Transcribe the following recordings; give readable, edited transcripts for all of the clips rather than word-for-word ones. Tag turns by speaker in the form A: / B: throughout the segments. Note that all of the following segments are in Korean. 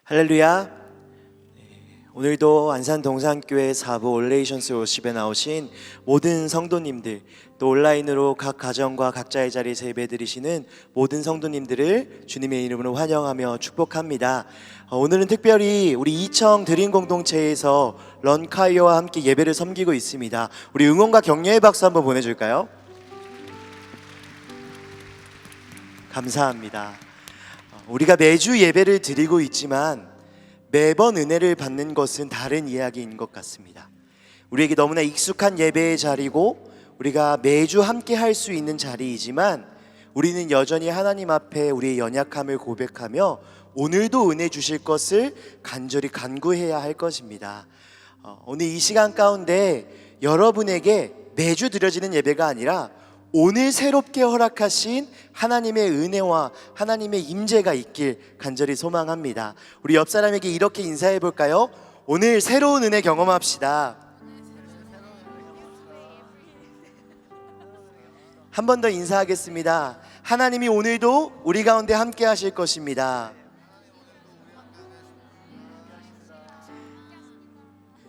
A: 할렐루야. 오늘도 안산 동산교회 4부 올레이션스 워십에 나오신 모든 성도님들, 또 온라인으로 각 가정과 각자의 자리에서 예배드리시는 모든 성도님들을 주님의 이름으로 환영하며 축복합니다. 오늘은 특별히 우리 이청 드림 공동체에서 런카이어와 함께 예배를 섬기고 있습니다. 우리 응원과 격려의 박수 한번 보내줄까요? 감사합니다. 우리가 매주 예배를 드리고 있지만 매번 은혜를 받는 것은 다른 이야기인 것 같습니다. 우리에게 너무나 익숙한 예배의 자리고 우리가 매주 함께 할 수 있는 자리이지만 우리는 여전히 하나님 앞에 우리의 연약함을 고백하며 오늘도 은혜 주실 것을 간절히 간구해야 할 것입니다. 오늘 이 시간 가운데 여러분에게 매주 드려지는 예배가 아니라 오늘 새롭게 허락하신 하나님의 은혜와 하나님의 임재가 있길 간절히 소망합니다. 우리 옆 사람에게 이렇게 인사해 볼까요? 오늘 새로운 은혜 경험합시다. 한 번 더 인사하겠습니다. 하나님이 오늘도 우리 가운데 함께 하실 것입니다.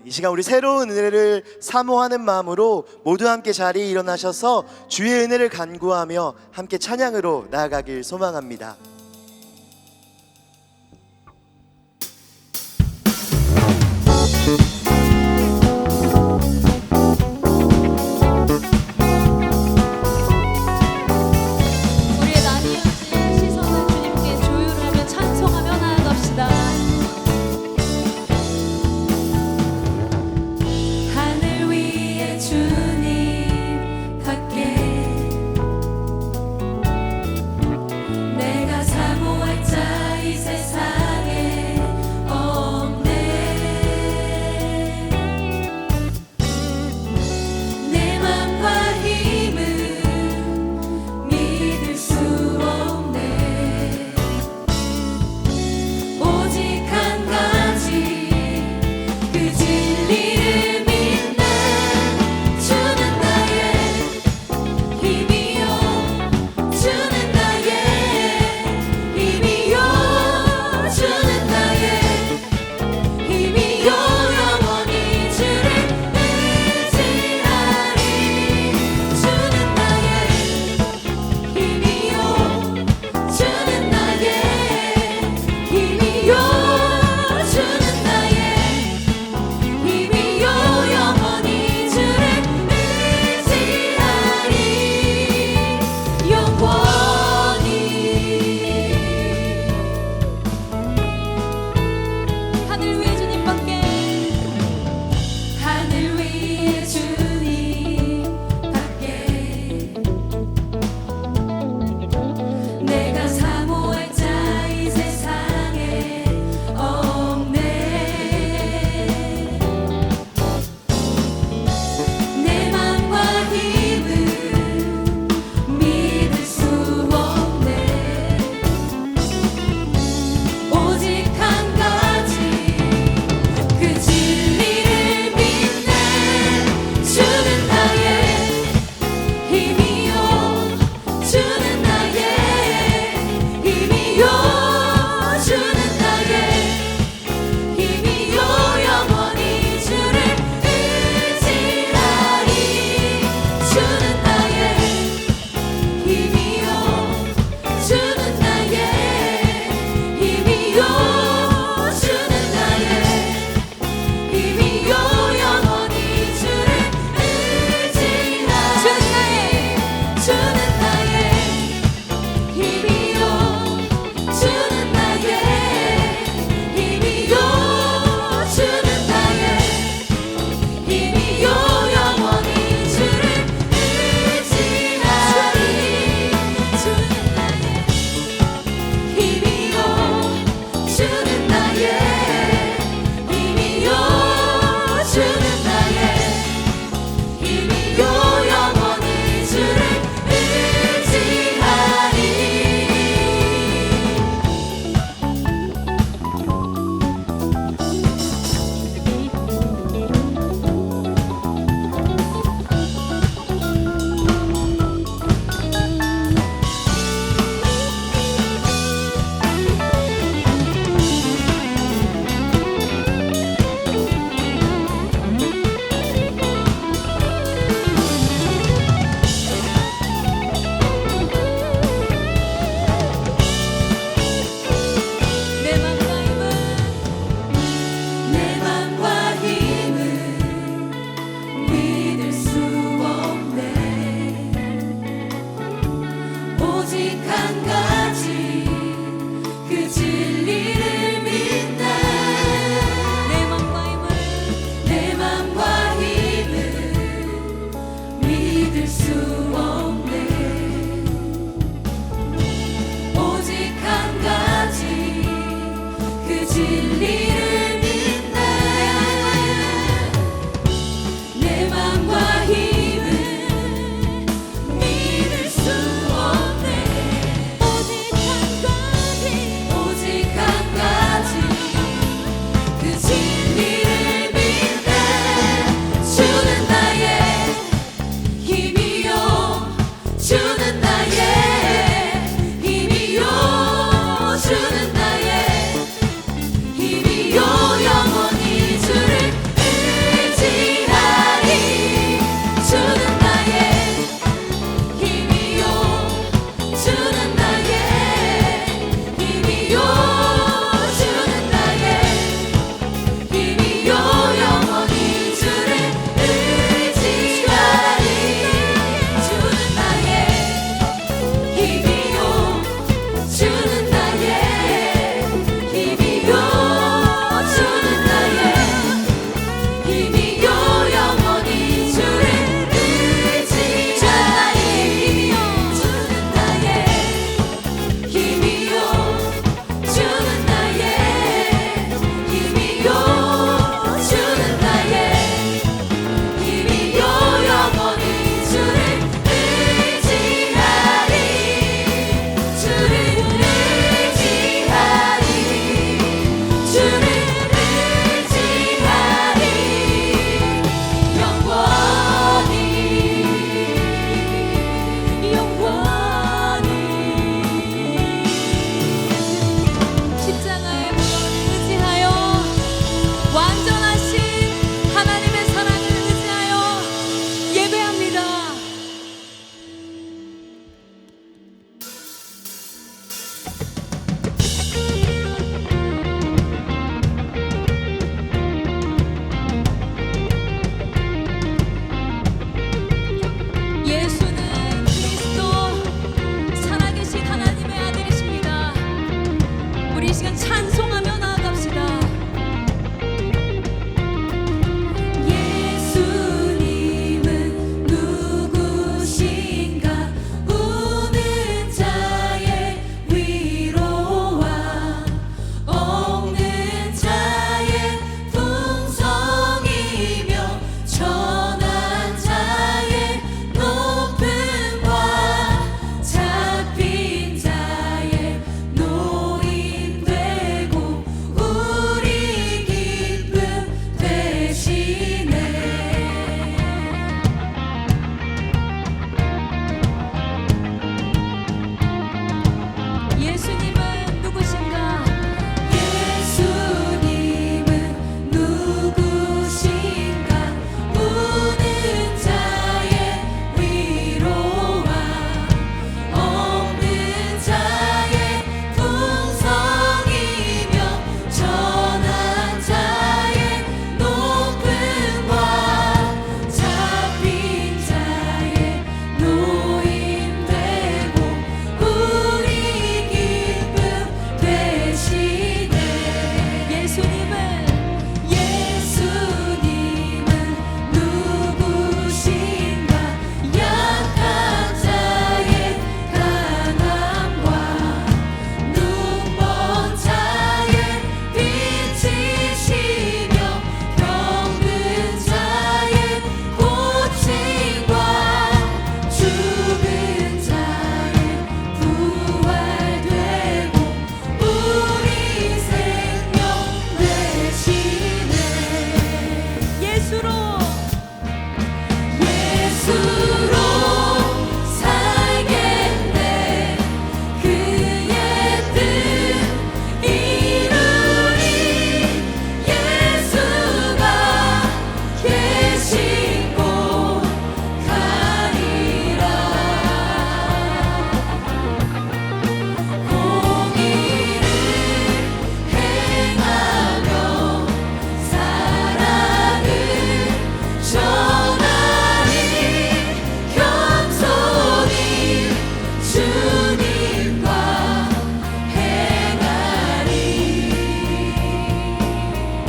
A: 이 시간 우리 새로운 은혜를 사모하는 마음으로 모두 함께 자리에 일어나셔서 주의 은혜를 간구하며 함께 찬양으로 나아가길 소망합니다.
B: 우리의 나뉘어진 시선을 주님께 조율하며 찬송하며 나아갑시다. 하늘 위에 주님 밖에 내가 사모할 자 이 세상에 없네. 내 맘과 힘은 믿을 수 없네. 오직 한 가지 그 진리를 믿네. 주는 나의 힘이요, 주는 나의 힘이요, 주는 나의 힘이요. 영원히 주를 의지하리. 주는 나의 힘이요, 주는 나의 힘이요, 주는 나의 힘이요. 영원히 주를 의지하리. 영원히. 하늘 위에 주님밖에, 하늘 위에 주님밖에 내가 사모할 자 이 세상에 없네. 내 맘과 힘은 믿을 수 없네. 오직 한 가지 그 진리를 믿네. 주는 나의 힘이요, 주는 나의 힘이요, 주는 나의 힘이요. 영원히 주를 의지하리. 주는 나의 힘이요, 주는 나의 힘이요, 주는 나의 힘이요. 영원히 주를 의지하리. 주는 나의 힘이요, 주는 나의 힘이요,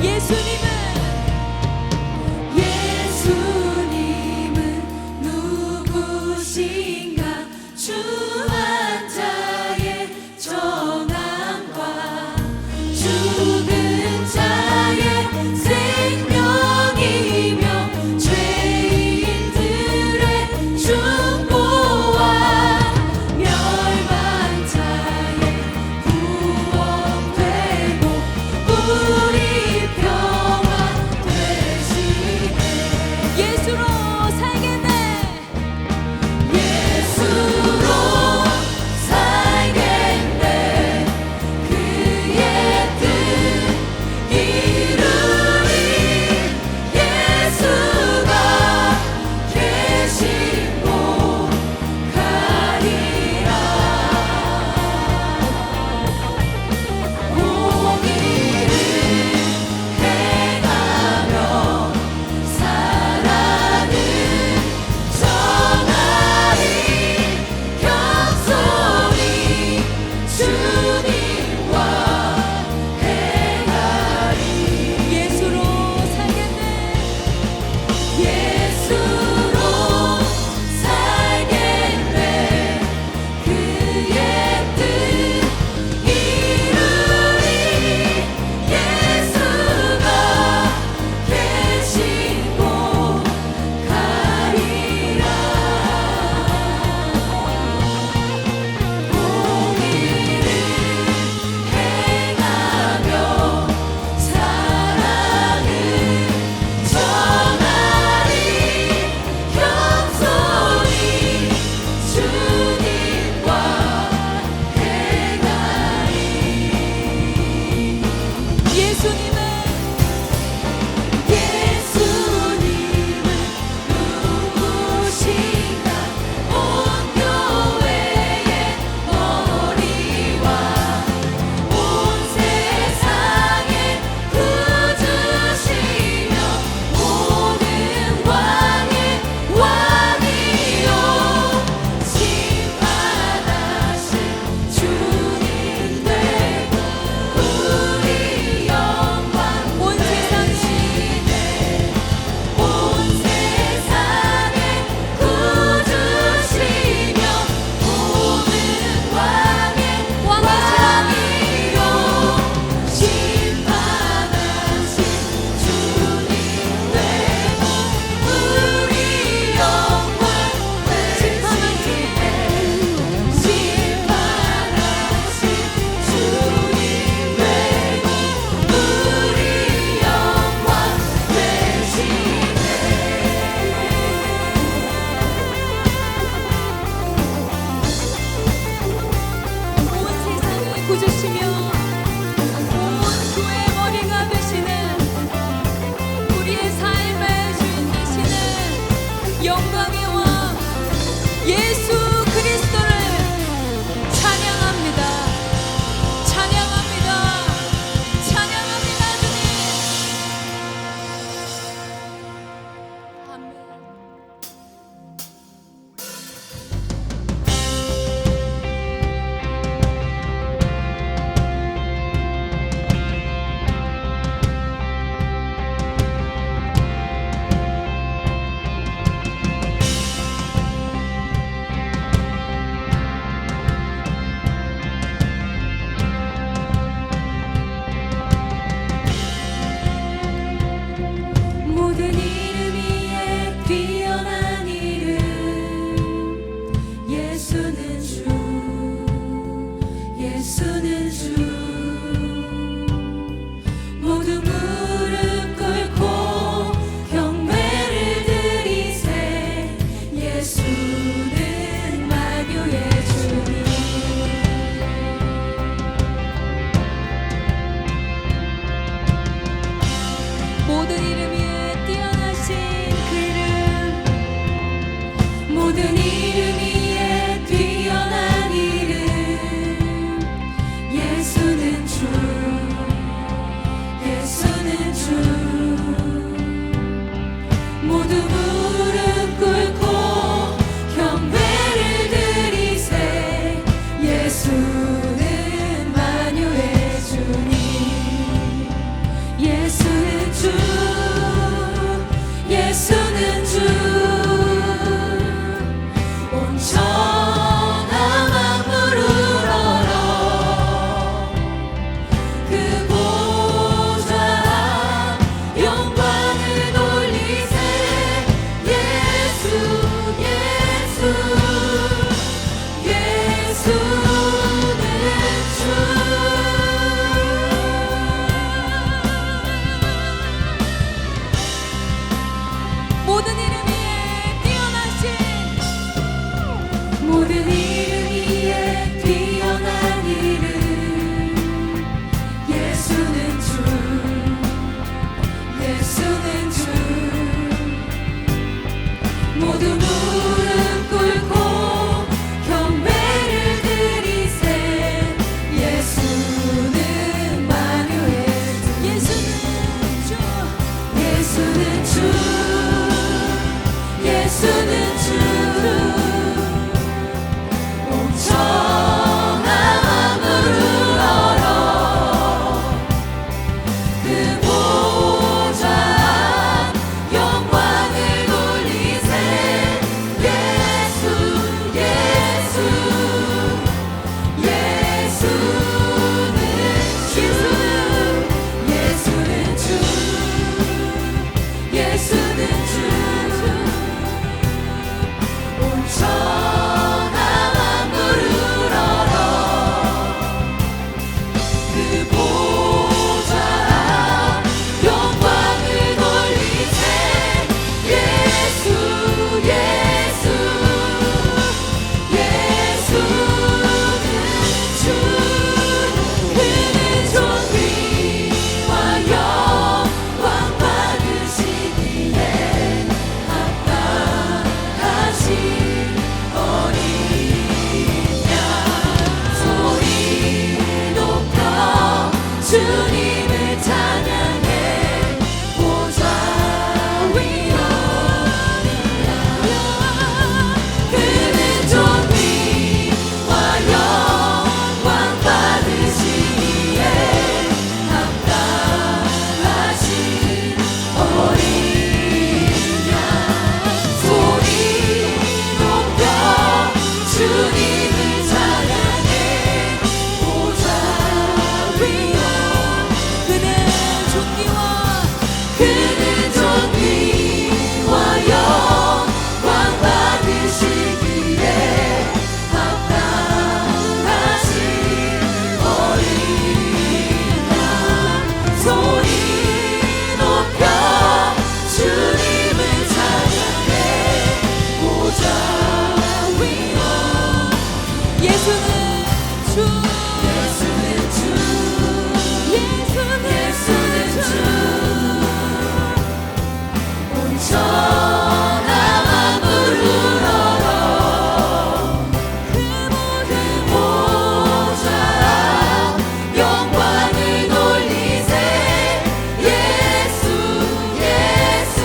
B: 예수님은 누구신가? 주 환자의 정함과 죽은 자의 생명이며 죄인들의 중보와 멸망 자의 구원되고 우리 평화 되시네. 예수로 살겠네. 예수로 살겠네. 그의 뜻 이루리. 예수가 계신 곳 가리라. 공의를 행하며 살아는 전하리. 겸손히 주님과 행하리. 예수로 살겠네. 예수로 살겠네. 그의 뜻 이루리. 예수가 계신 곳 가리라. 공의를 행하며 사랑을 전하리. 겸손히 주님과 행하리. 예수님은 누구신가? 온 교회의 머리와 온 세상의 구주시며 모든 왕의 왕이요 심판하신 주님 되고 우리 영광 온 세상이네. 온 세상의 구주시며 모든 왕의 왕이요 심판하신 주님 되고 우리 영광 되시네. 심판하신 주님 되고 우리 영광 되시네. 온 세상을 구주시며 온 교회의 머리가 되시는 우리의 삶의 주인 되시는 영광의 왕 예수 그리스도를 찬양합니다. 찬양합니다. 찬양합니다. 주님. 아멘. 모든 이름 위에 뛰어난 이름 예수는 주. 예수는 주. 모두 무릎 꿇고 경배를 드리세. 예수는 만유의 주님. 모든 이름 위에 뛰어나신 그 이름. 모든 이름 위에 뛰어난 이름 예수는 주. 예수는 주. 모두 무릎 꿇고 경배를 드리세. 예수는 만유의 주님. 예수는 주, 예수는 주. 온 천하 만물을 얼어 그 보좌 영광을 돌리세. 예수 예수 예수는 주. 모든 이름 위에 뛰어나신, 모든 이름 위에 뛰어난 이름 예수는 주, 예수는 주. 모두 무릎 꿇고 경배를 드리세. 예수는 만유의 주, 예수는 주, 예수는 주, 예수는 주. 온 천하 만물을 얼어 그 보좌 영광을 돌리세. 예수 예수 예수는 주, 예수는 주, 예수는 주. 온 천하 만물을 얼어 그 보좌 영광을 돌리세. 예수 예수 예수는 주. 그는 존귀와 영광 받으시기에 합당하신 어린 양. 소리 높여 주님을 찬양해. 보좌 위로 그는 존귀와 영광 받으시기에 합당하신 어린 양. 소리 높여 주님을 찬양해. 보좌 위로 그는 존귀와 영광 받으시기에 합당하신 어린 양. 소리 높여 주님을 찬양해. 보좌 위로 예수는 주, 예수는 주, 예수는 주. 온 천하 만물을 얼어 그 보좌 영광을 돌리세. 예수 예수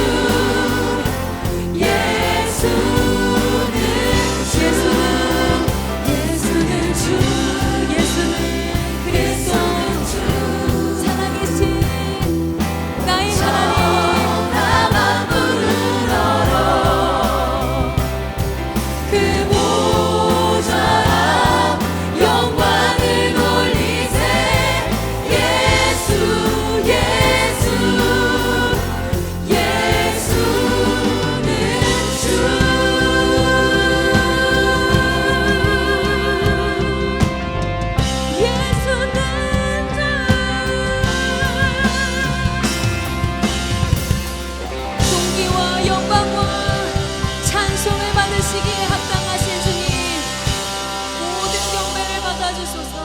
B: 예수는 주, 예수는 주, 예수는 주. 살아계신 나의 하나님, 천하 만물을 얼어 그 보좌 영광을 돌리세. 예수 예수 예수는 주. 예수는 주. 존귀와 영광과 찬송을 받으시기에 합당하신 주님, 모든 경배를 받아주소서.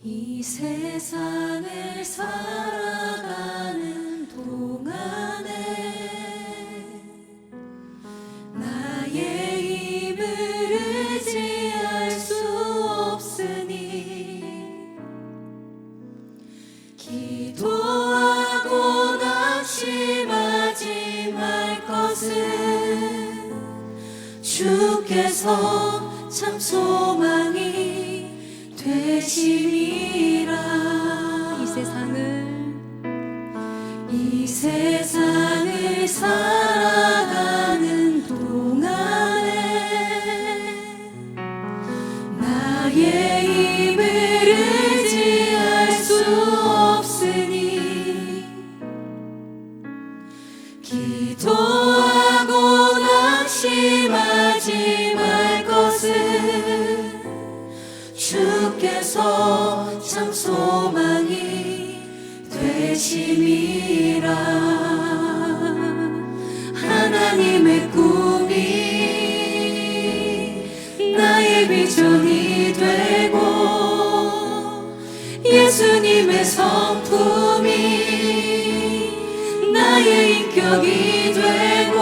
B: 이 세상을 살아가는 동안에 나의 힘을 의지할 수 없으니 되심이라. 이 세상을 살아가는 동안에 나의 힘을 의지할 수 없으니 기도하고 낙심하지 말 것을 주께서 참 소망이 되심이라. 하나님의 꿈이 나의 비전이 되고 예수님의 성품이 나의 인격이 되고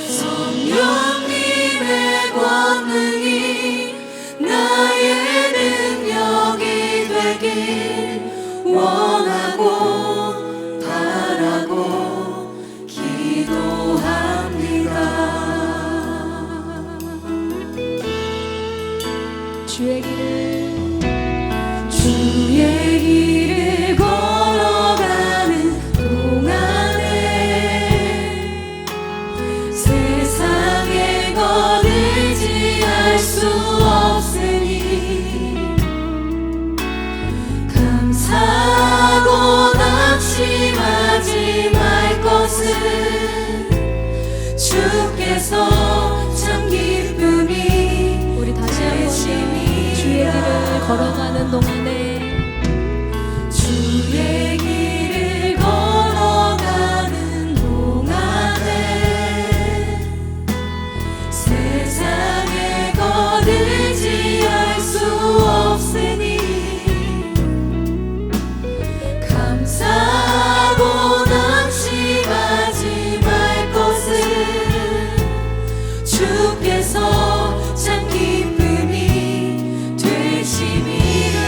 B: 성령님의 권능이 나의 능력이 되길 원하고 바라고 기도합니다. 주의 길을 걸어가는 동안에 세상의 것 의지할 수 없으니 감사하고 낙심하지 말 것을 주께서 참 기쁨이
C: 우리 다시 한번 주의 길을 걸어가는 동안에
B: 주의 길을 걸어가는 동안에 세상의 것 의지할 수 없으니 감사하고 낙심하지 말 것을 주께서 참 기쁨이 되심이라.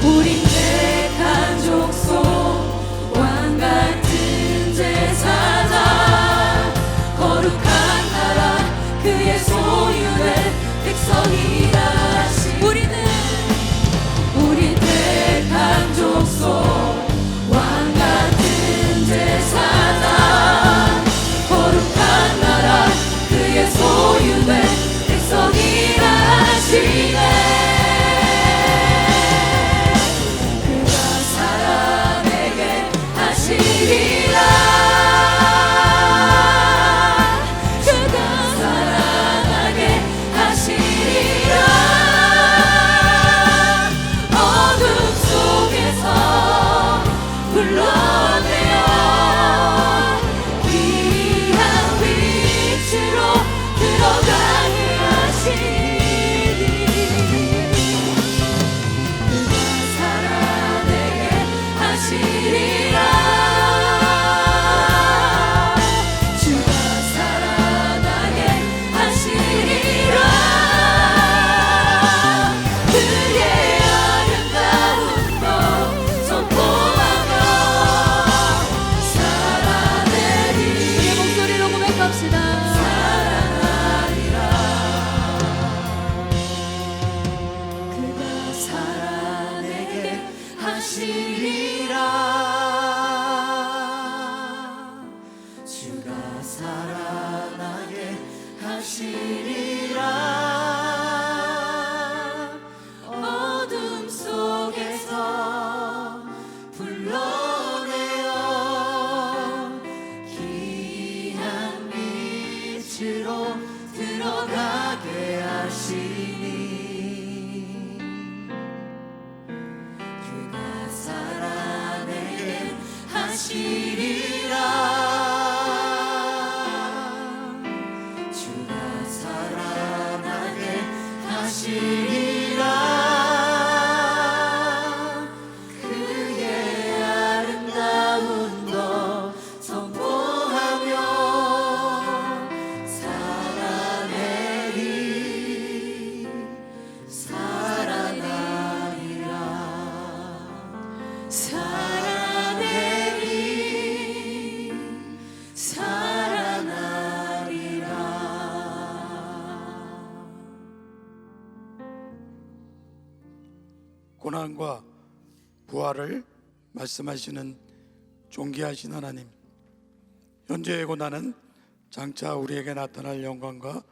B: 우린 택한 족속 왕 같은 제사장 거룩한 나라 그의 소유의 백성이라 하시 우리 택한 족속 왕 같은 제사장 거룩한 나라 그의 소유의 백성이라 하시네 어둠 속에서 불러내어 귀한 빛으로 들어가게 하시니 그가 살아내게 하시리라 주가 살아나게 하시리라 그의 아름다운 것 선포하며 살아내리 살아나리라 살아내리 살아나리라.
D: 고난과 부활을 말씀하시는 존귀하신 하나님, 현재의 고난은 장차 우리에게 나타날 영광과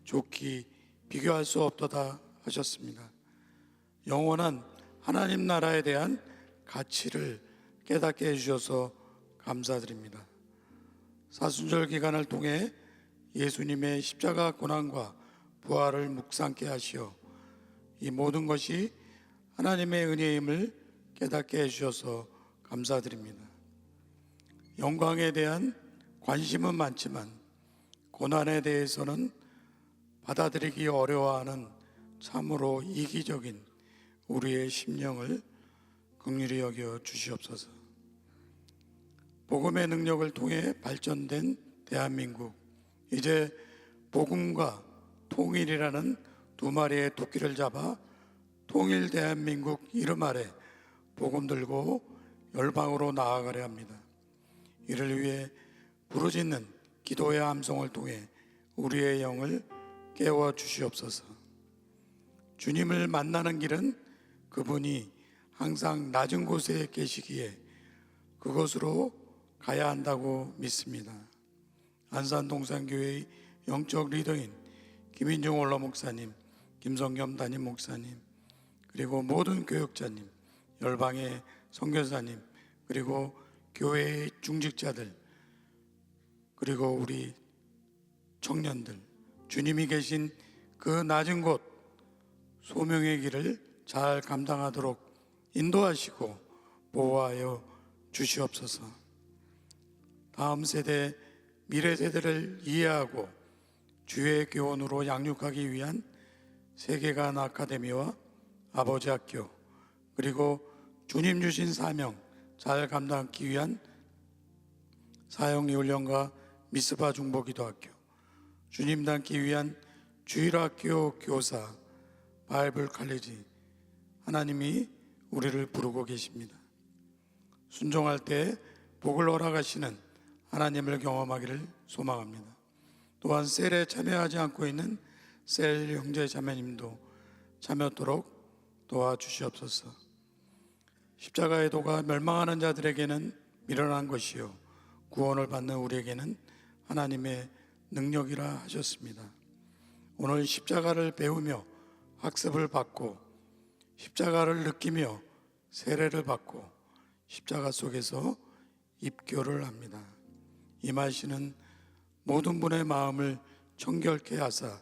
D: 좋기 비교할 수 없도다 하셨습니다. 영원한 하나님 나라에 대한 가치를 깨닫게 해주셔서 감사드립니다. 사순절 기간을 통해 예수님의 십자가 고난과 부활을 묵상케 하시어 이 모든 것이 하나님의 은혜임을 깨닫게 해주셔서 감사드립니다. 영광에 대한 관심은 많지만 고난에 대해서는 받아들이기 어려워하는 참으로 이기적인 우리의 심령을 긍휼히 여겨 주시옵소서. 복음의 능력을 통해 발전된 대한민국, 이제 복음과 통일이라는 두 마리의 토끼를 잡아 통일 대한민국 이름 아래 복음 들고 열방으로 나아가려 합니다. 이를 위해 부르짖는 기도의 함성을 통해 우리의 영을 깨워 주시옵소서. 주님을 만나는 길은 그분이 항상 낮은 곳에 계시기에 그곳으로 가야 한다고 믿습니다. 안산동산교회의 영적 리더인 김인중 원로 목사님, 김성겸 담임 목사님, 그리고 모든 교역자님, 열방의 선교사님, 그리고 교회의 중직자들, 그리고 우리 청년들, 주님이 계신 그 낮은 곳 소명의 길을 잘 감당하도록 인도하시고 보호하여 주시옵소서. 다음 세대, 미래 세대를 이해하고 주의 교훈으로 양육하기 위한 세계관 아카데미와 아버지 학교, 그리고 주님 주신 사명 잘 감당하기 위한 사형훈련과 미스바 중보기도학교, 주님 닮기 위한 주일학교 교사, 바이블 칼리지, 하나님이 우리를 부르고 계십니다. 순종할 때 복을 허락하시는 하나님을 경험하기를 소망합니다. 또한 셀에 참여하지 않고 있는 셀 형제 자매님도 참여토록 도와주시옵소서. 십자가의 도가 멸망하는 자들에게는 미련한 것이요 구원을 받는 우리에게는 하나님의 능력이라 하셨습니다. 오늘 십자가를 배우며 학습을 받고 십자가를 느끼며 세례를 받고 십자가 속에서 입교를 합니다. 임하시는 모든 분의 마음을 청결케 하사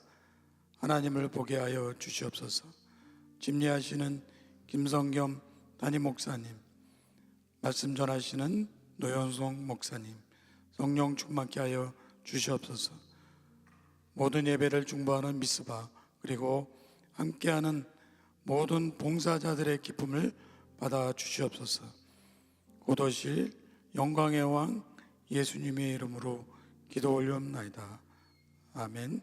D: 하나님을 보게 하여 주시옵소서. 집례하시는 김성겸 담임 목사님, 말씀 전하시는 노현송 목사님, 성령 충만케 하여 주시옵소서. 모든 예배를 중보하는 미스바 그리고 함께하는 모든 봉사자들의 기쁨을 받아 주시옵소서. 곧 오실 영광의 왕 예수님의 이름으로 기도 올리옵나이다. 아멘.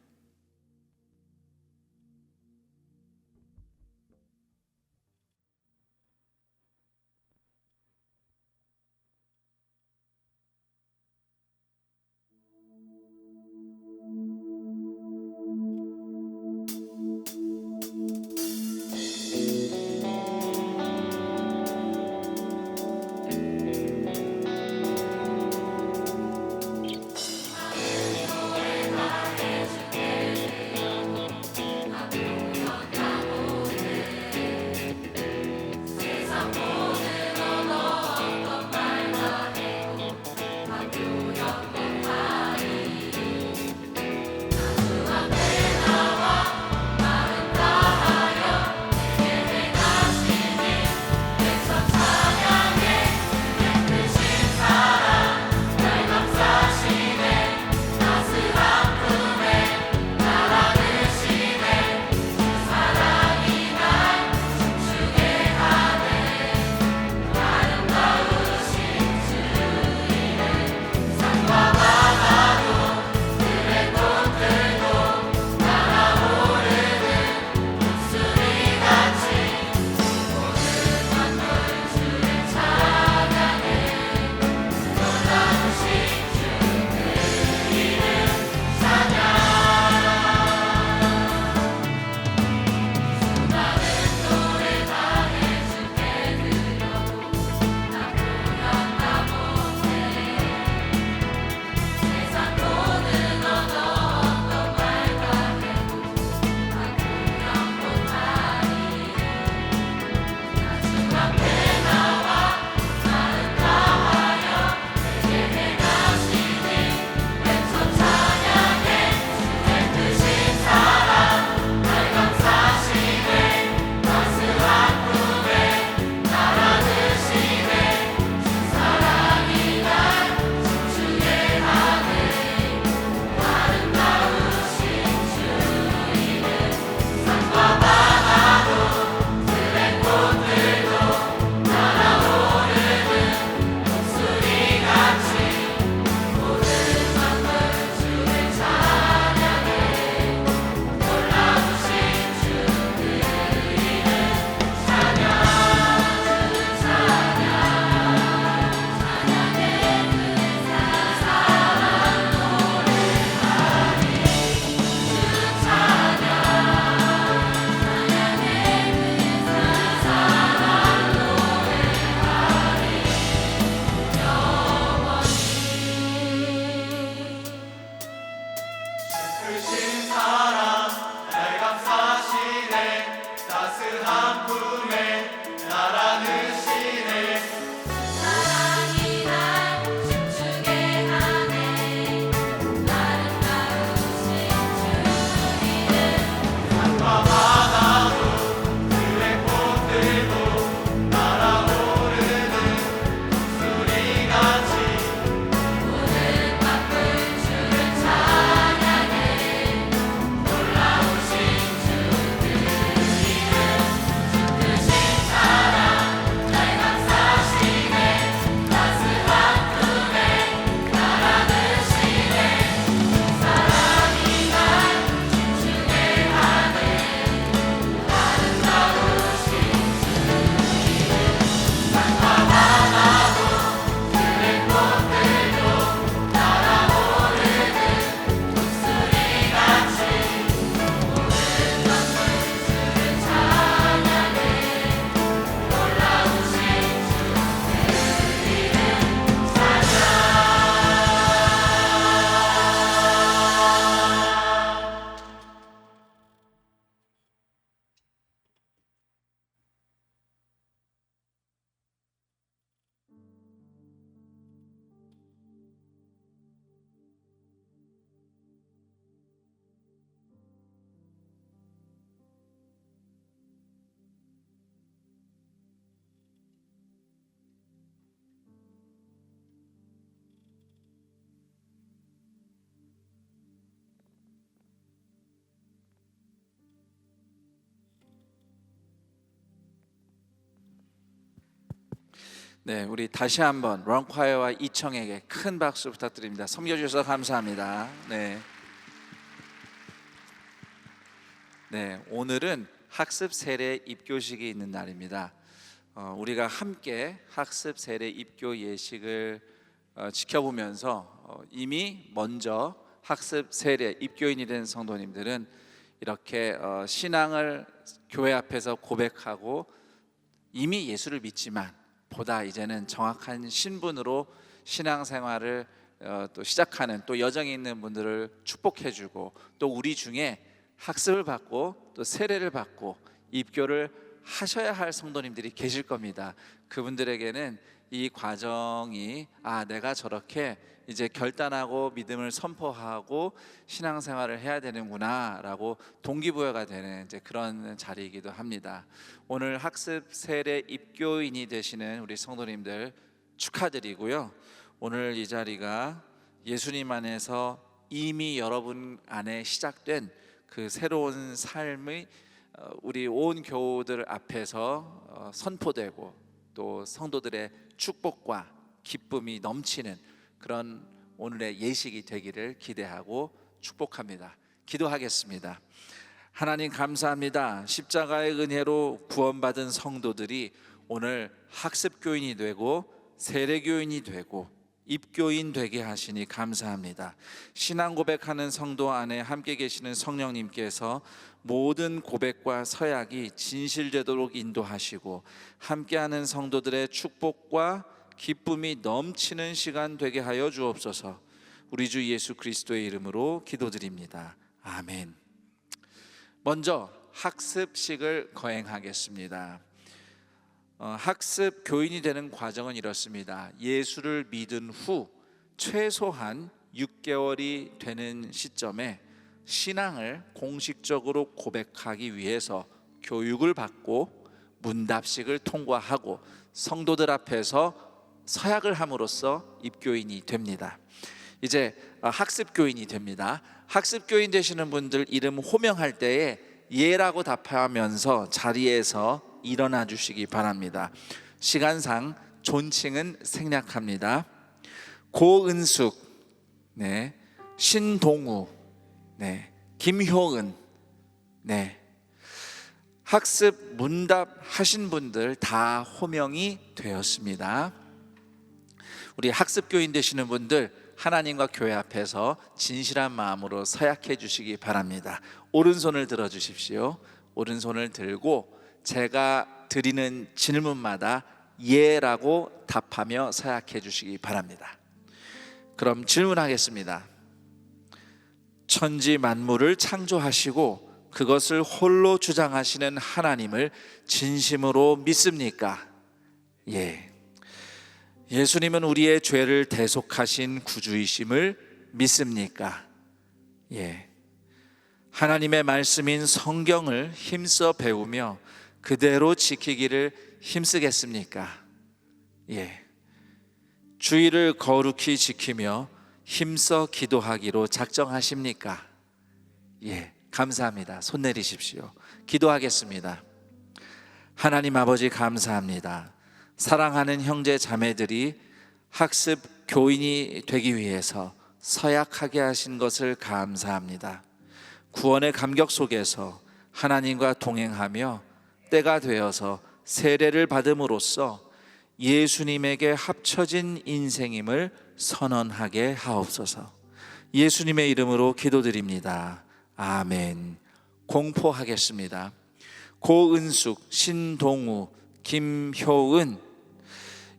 E: 네, 우리 다시 한번 런콰이어와 이청에게 큰 박수 부탁드립니다. 섬겨주셔서 감사합니다. 네, 오늘은 학습 세례 입교식이 있는 날입니다. 우리가 함께 학습 세례 입교 예식을 지켜보면서 이미 먼저 학습 세례 입교인이 된 성도님들은 이렇게 신앙을 교회 앞에서 고백하고 이미 예수를 믿지만 보다 이제는 정확한 신분으로 신앙생활을 또 시작하는 또 여정이 있는 분들을 축복해주고 또 우리 중에 학습을 받고 또 세례를 받고 입교를 하셔야 할 성도님들이 계실 겁니다. 그분들에게는 이 과정이 내가 저렇게 이제 결단하고 믿음을 선포하고 신앙생활을 해야 되는구나라고 동기부여가 되는 이제 그런 자리이기도 합니다. 오늘 학습 세례 입교인이 되시는 우리 성도님들 축하드리고요. 오늘 이 자리가 예수님 안에서 이미 여러분 안에 시작된 그 새로운 삶의 우리 온 교우들 앞에서 선포되고 또 성도들의 축복과 기쁨이 넘치는 그런 오늘의 예식이 되기를 기대하고 축복합니다. 기도하겠습니다. 하나님 감사합니다. 십자가의 은혜로 구원받은 성도들이 오늘 학습교인이 되고 세례교인이 되고 입교인 되게 하시니 감사합니다. 신앙 고백하는 성도 안에 함께 계시는 성령님께서 모든 고백과 서약이 진실되도록 인도하시고 함께하는 성도들의 축복과 기쁨이 넘치는 시간 되게 하여 주옵소서. 우리 주 예수 그리스도의 이름으로 기도드립니다. 아멘. 먼저 학습식을 거행하겠습니다. 학습 교인이 되는 과정은 이렇습니다. 예수를 믿은 후 최소한 6개월이 되는 시점에 신앙을 공식적으로 고백하기 위해서 교육을 받고 문답식을 통과하고 성도들 앞에서 서약을 함으로써 입교인이 됩니다. 이제 학습교인이 됩니다. 학습교인 되시는 분들 이름 호명할 때에 예라고 답하면서 자리에서 일어나 주시기 바랍니다. 시간상 존칭은 생략합니다. 고은숙, 신동우, 김효은, 학습 문답 하신 분들 다 호명이 되었습니다. 우리 학습교인 되시는 분들 하나님과 교회 앞에서 진실한 마음으로 서약해 주시기 바랍니다. 오른손을 들어 주십시오. 오른손을 들고 제가 드리는 질문마다 예라고 답하며 서약해 주시기 바랍니다. 그럼 질문하겠습니다. 천지 만물을 창조하시고 그것을 홀로 주장하시는 하나님을 진심으로 믿습니까? 예. 예수님은 우리의 죄를 대속하신 구주이심을 믿습니까? 예. 하나님의 말씀인 성경을 힘써 배우며 그대로 지키기를 힘쓰겠습니까? 예. 주의를 거룩히 지키며 힘써 기도하기로 작정하십니까? 예. 감사합니다. 손 내리십시오. 기도하겠습니다. 하나님 아버지 감사합니다. 사랑하는 형제 자매들이 학습 교인이 되기 위해서 서약하게 하신 것을 감사합니다. 구원의 감격 속에서 하나님과 동행하며 때가 되어서 세례를 받음으로써 예수님에게 합쳐진 인생임을 선언하게 하옵소서. 예수님의 이름으로 기도드립니다. 아멘. 공포하겠습니다. 고은숙, 신동우, 김효은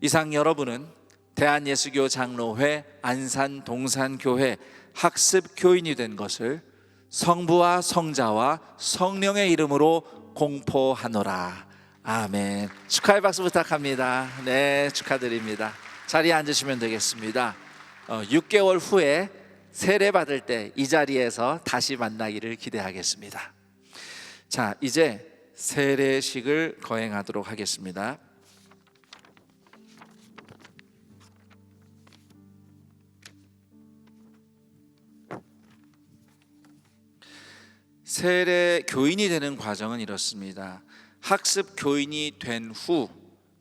E: 이상 여러분은 대한예수교 장로회 안산동산교회 학습교인이 된 것을 성부와 성자와 성령의 이름으로 공포하노라. 아멘. 축하의 박수 부탁합니다. 네, 축하드립니다. 자리에 앉으시면 되겠습니다. 6개월 후에 세례 받을 때 이 자리에서 다시 만나기를 기대하겠습니다. 자, 이제 세례식을 거행하도록 하겠습니다. 세례 교인이 되는 과정은 이렇습니다. 학습 교인이 된 후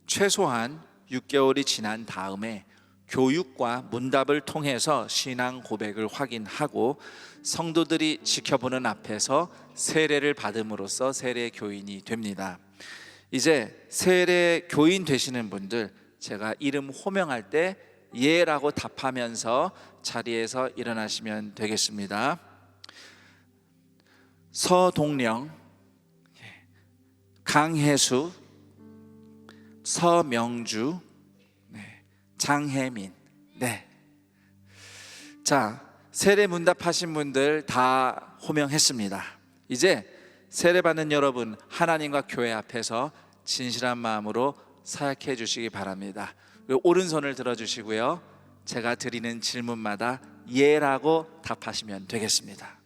E: 최소한 6개월이 지난 다음에 교육과 문답을 통해서 신앙 고백을 확인하고 성도들이 지켜보는 앞에서 세례를 받음으로써 세례 교인이 됩니다. 이제 세례 교인 되시는 분들, 제가 이름 호명할 때 예라고 답하면서 자리에서 일어나시면 되겠습니다. 서동령, 강혜수, 서명주, 장혜민. 네. 자, 세례 문답하신 분들 다 호명했습니다. 이제 세례 받는 여러분, 하나님과 교회 앞에서 진실한 마음으로 사역해 주시기 바랍니다. 오른손을 들어주시고요, 제가 드리는 질문마다 예라고 답하시면 되겠습니다.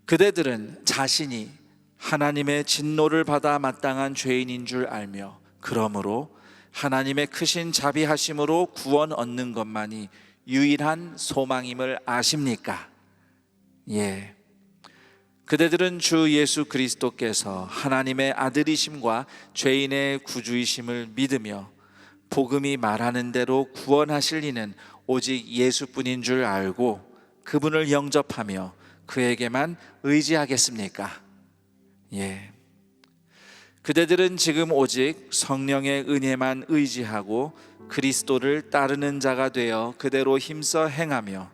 E: 그대들은 자신이 하나님의 진노를 받아 마땅한 죄인인 줄 알며 그러므로 하나님의 크신 자비하심으로 구원 얻는 것만이 유일한 소망임을 아십니까? 예. 그대들은 주 예수 그리스도께서 하나님의 아들이심과 죄인의 구주이심을 믿으며 복음이 말하는 대로 구원하실 이는 오직 예수뿐인 줄 알고 그분을 영접하며 그에게만 의지하겠습니까? 예. 그대들은 지금 오직 성령의 은혜만 의지하고 그리스도를 따르는 자가 되어 그대로 힘써 행하며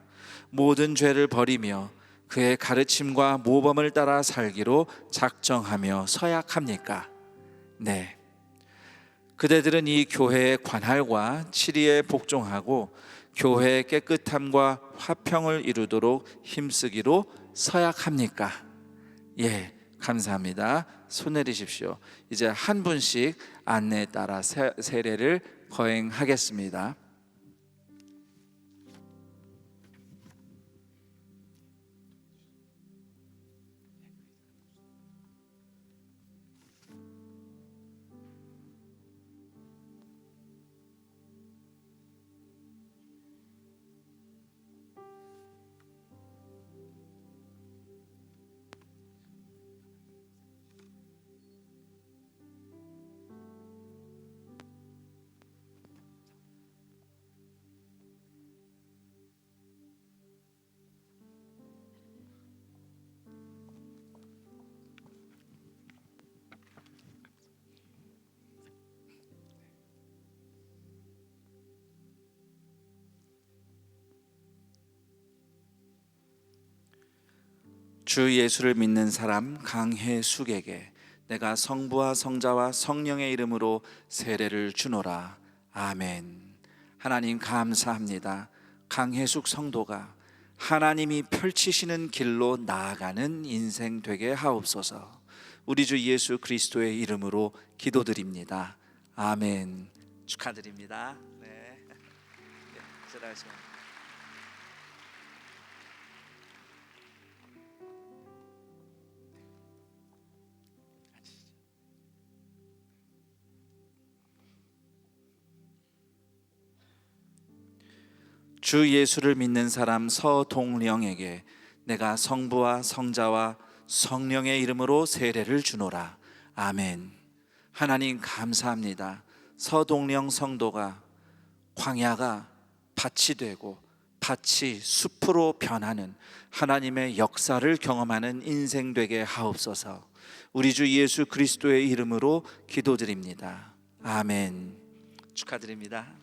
E: 모든 죄를 버리며 그의 가르침과 모범을 따라 살기로 작정하며 서약합니까? 네. 그대들은 이 교회의 관할과 치리에 복종하고 교회의 깨끗함과 화평을 이루도록 힘쓰기로 서약합니까? 예, 감사합니다. 손 내리십시오. 이제 한 분씩 안내에 따라 세례를 거행하겠습니다. 주 예수를 믿는 사람 강혜숙에게 내가 성부와 성자와 성령의 이름으로 세례를 주노라. 아멘. 하나님 감사합니다. 강혜숙 성도가 하나님이 펼치시는 길로 나아가는 인생 되게 하옵소서. 우리 주 예수 그리스도의 이름으로 기도드립니다. 아멘. 축하드립니다. 네. 들어가시면. 주 예수를 믿는 사람 서동령에게 내가 성부와 성자와 성령의 이름으로 세례를 주노라. 아멘. 하나님 감사합니다. 서동령 성도가 광야가 밭이 되고 밭이 숲으로 변하는 하나님의 역사를 경험하는 인생 되게 하옵소서. 우리 주 예수 그리스도의 이름으로 기도드립니다. 아멘. 축하드립니다.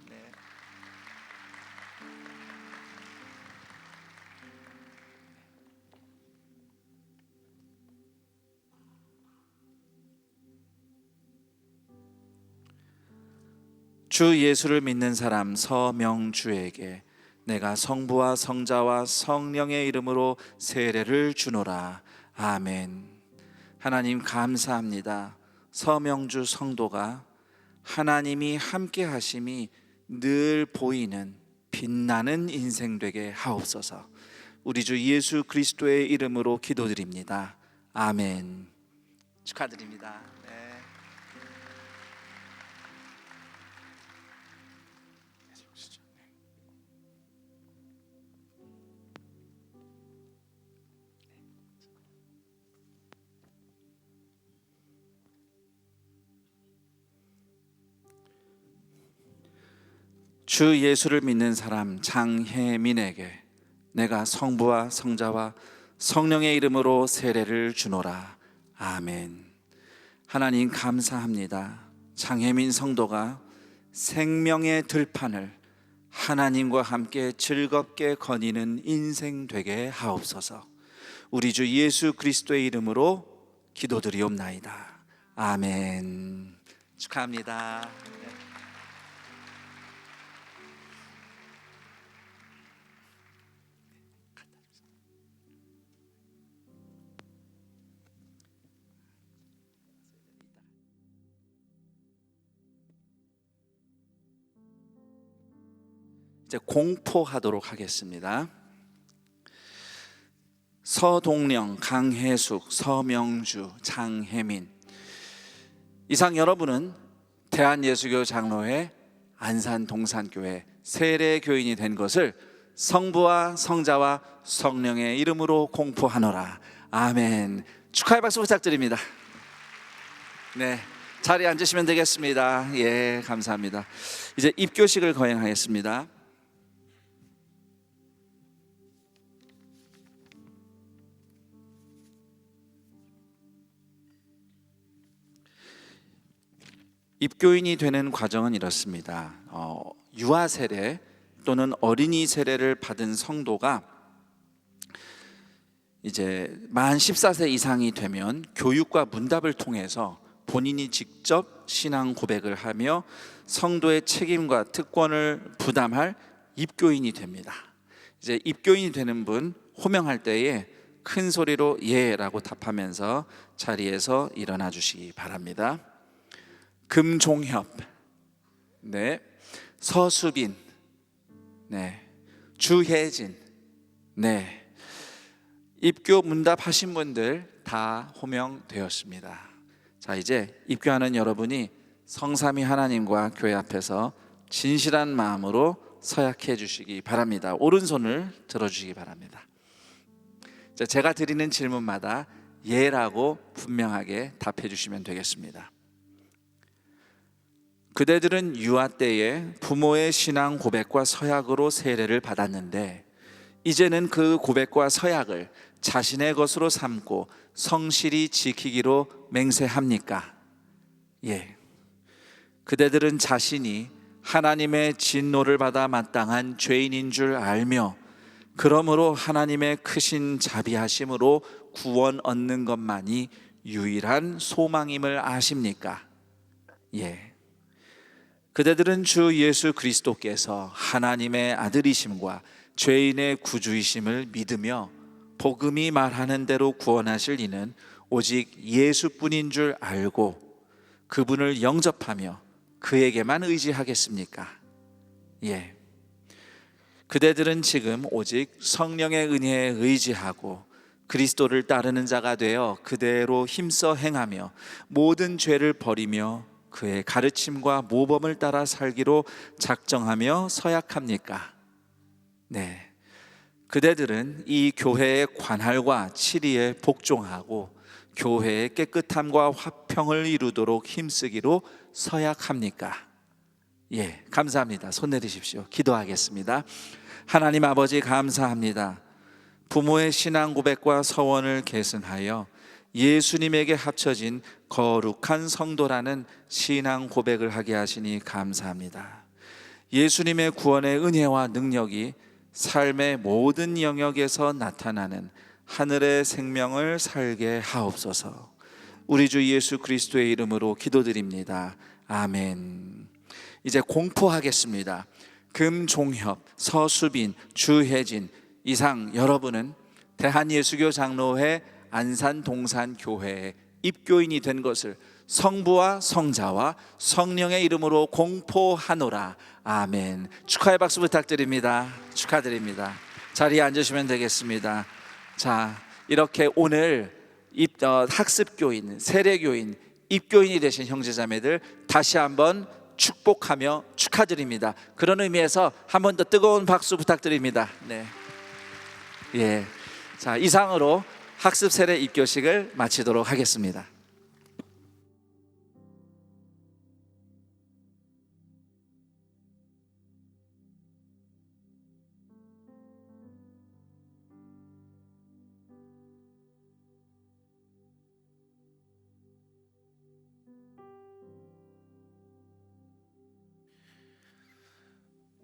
E: 주 예수를 믿는 사람 서명주에게 내가 성부와 성자와 성령의 이름으로 세례를 주노라. 아멘. 하나님 감사합니다. 서명주 성도가 하나님이 함께 하심이 늘 보이는 빛나는 인생 되게 하옵소서. 우리 주 예수 그리스도의 이름으로 기도드립니다. 아멘. 축하드립니다. 주 예수를 믿는 사람 장혜민에게 내가 성부와 성자와 성령의 이름으로 세례를 주노라. 아멘. 하나님 감사합니다. 장혜민 성도가 생명의 들판을 하나님과 함께 즐겁게 거니는 인생 되게 하옵소서. 우리 주 예수 그리스도의 이름으로 기도드리옵나이다. 아멘. 축하합니다. 이제 공포하도록 하겠습니다. 서동령, 강혜숙, 서명주, 장혜민. 이상 여러분은 대한예수교 장로회 안산동산교회 세례교인이 된 것을 성부와 성자와 성령의 이름으로 공포하노라. 아멘. 축하의 박수 부탁드립니다. 네, 자리에 앉으시면 되겠습니다. 예, 감사합니다. 이제 입교식을 거행하겠습니다. 입교인이 되는 과정은 이렇습니다. 유아 세례 또는 어린이 세례를 받은 성도가 이제 만 14세 이상이 되면 교육과 문답을 통해서 본인이 직접 신앙 고백을 하며 성도의 책임과 특권을 부담할 입교인이 됩니다. 이제 입교인이 되는 분 호명할 때에 큰 소리로 예라고 답하면서 자리에서 일어나 주시기 바랍니다. 금종협, 네, 서수빈, 네, 주혜진, 네, 입교 문답하신 분들 다 호명되었습니다. 자, 이제 입교하는 여러분이 성삼위 하나님과 교회 앞에서 진실한 마음으로 서약해 주시기 바랍니다. 오른손을 들어주시기 바랍니다. 자, 제가 드리는 질문마다 예라고 분명하게 답해 주시면 되겠습니다. 그대들은 유아 때에 부모의 신앙 고백과 서약으로 세례를 받았는데 이제는 그 고백과 서약을 자신의 것으로 삼고 성실히 지키기로 맹세합니까? 예. 그대들은 자신이 하나님의 진노를 받아 마땅한 죄인인 줄 알며 그러므로 하나님의 크신 자비하심으로 구원 얻는 것만이 유일한 소망임을 아십니까? 예. 그대들은 주 예수 그리스도께서 하나님의 아들이심과 죄인의 구주이심을 믿으며 복음이 말하는 대로 구원하실 이는 오직 예수뿐인 줄 알고 그분을 영접하며 그에게만 의지하겠습니까? 예. 그대들은 지금 오직 성령의 은혜에 의지하고 그리스도를 따르는 자가 되어 그대로 힘써 행하며 모든 죄를 버리며 그의 가르침과 모범을 따라 살기로 작정하며 서약합니까? 네. 그대들은 이 교회의 관할과 치리에 복종하고 교회의 깨끗함과 화평을 이루도록 힘쓰기로 서약합니까? 예, 감사합니다. 손 내리십시오. 기도하겠습니다. 하나님 아버지 감사합니다. 부모의 신앙 고백과 서원을 계승하여 예수님에게 합쳐진 거룩한 성도라는 신앙 고백을 하게 하시니 감사합니다. 예수님의 구원의 은혜와 능력이 삶의 모든 영역에서 나타나는 하늘의 생명을 살게 하옵소서. 우리 주 예수 그리스도의 이름으로 기도드립니다. 아멘. 이제 공포하겠습니다. 금종협, 서수빈, 주혜진 이상 여러분은 대한예수교 장로회 안산동산교회의 입교인이 된 것을 성부와 성자와 성령의 이름으로 공포하노라. 아멘. 축하의 박수 부탁드립니다. 축하드립니다. 자리에 앉으시면 되겠습니다. 자, 이렇게 오늘 학습교인, 세례교인, 입교인이 되신 형제자매들 다시 한번 축복하며 축하드립니다. 그런 의미에서 한 번 더 뜨거운 박수 부탁드립니다. 네. 예. 자, 이상으로 학습 세례 입교식을 마치도록 하겠습니다.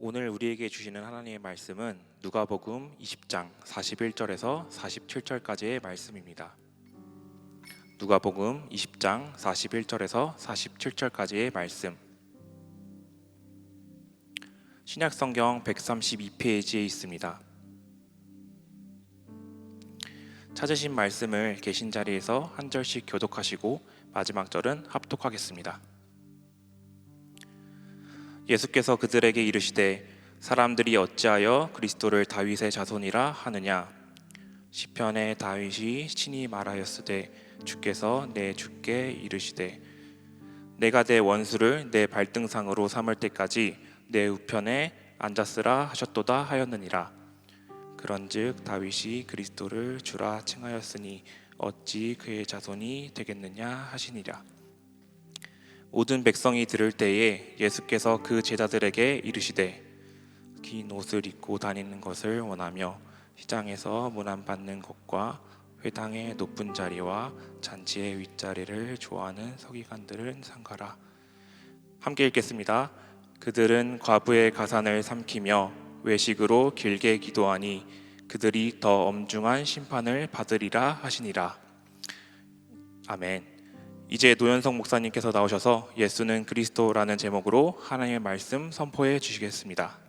F: 오늘 우리에게 주시는 하나님의 말씀은 누가복음 20장 41절에서 47절까지의 말씀입니다. 누가복음 20장 41절에서 47절까지의 말씀. 신약성경 132페이지에 있습니다. 찾으신 말씀을 계신 자리에서 한 절씩 교독하시고 마지막 절은 합독하겠습니다. 예수께서 그들에게 이르시되 사람들이 어찌하여 그리스도를 다윗의 자손이라 하느냐? 시편에 다윗이 친히 말하였으되 주께서 내 주께 이르시되 내가 내 원수를 내 발등상으로 삼을 때까지 내 우편에 앉았으라 하셨도다 하였느니라. 그런즉 다윗이 그리스도를 주라 칭하였으니 어찌 그의 자손이 되겠느냐 하시니라. 모든 백성이 들을 때에 예수께서 그 제자들에게 이르시되 긴 옷을 입고 다니는 것을 원하며 시장에서 문안받는 것과 회당의 높은 자리와 잔치의 윗자리를 좋아하는 서기관들은 삼가라. 함께 읽겠습니다. 그들은 과부의 가산을 삼키며 외식으로 길게 기도하니 그들이 더 엄중한 심판을 받으리라 하시니라. 아멘. 이제 노현성 목사님께서 나오셔서 예수는 그리스도라는 제목으로 하나님의 말씀 선포해 주시겠습니다.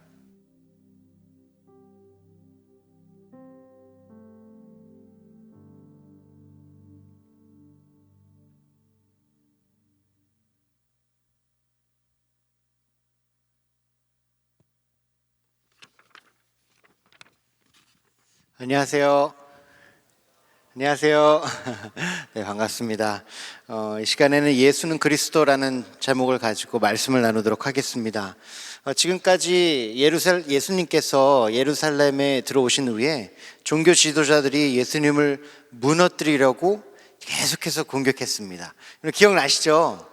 G: 안녕하세요. 안녕하세요. 네, 반갑습니다. 이 시간에는 예수는 그리스도라는 제목을 가지고 말씀을 나누도록 하겠습니다. 지금까지 예수님께서 예루살렘에 들어오신 후에 종교 지도자들이 예수님을 무너뜨리려고 계속해서 공격했습니다. 기억나시죠?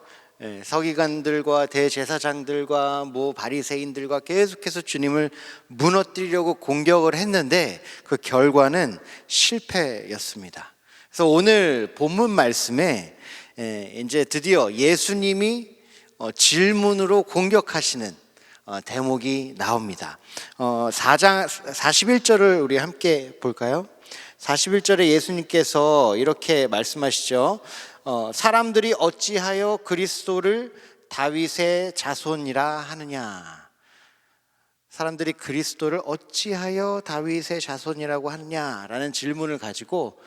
G: 서기관들과 대제사장들과 바리새인들과 계속해서 주님을 무너뜨리려고 공격을 했는데 그 결과는 실패였습니다. 그래서 오늘 본문 말씀에 이제 드디어 예수님이 질문으로 공격하시는 대목이 나옵니다. 4장 41절을 우리 함께 볼까요? 41절에 예수님께서 이렇게 말씀하시죠. 사람들이 어찌하여 그리스도를 다윗의 자손이라 하느냐? 사람들이 그리스도를 어찌하여 다윗의 자손이라고 하느냐라는 질문을 가지고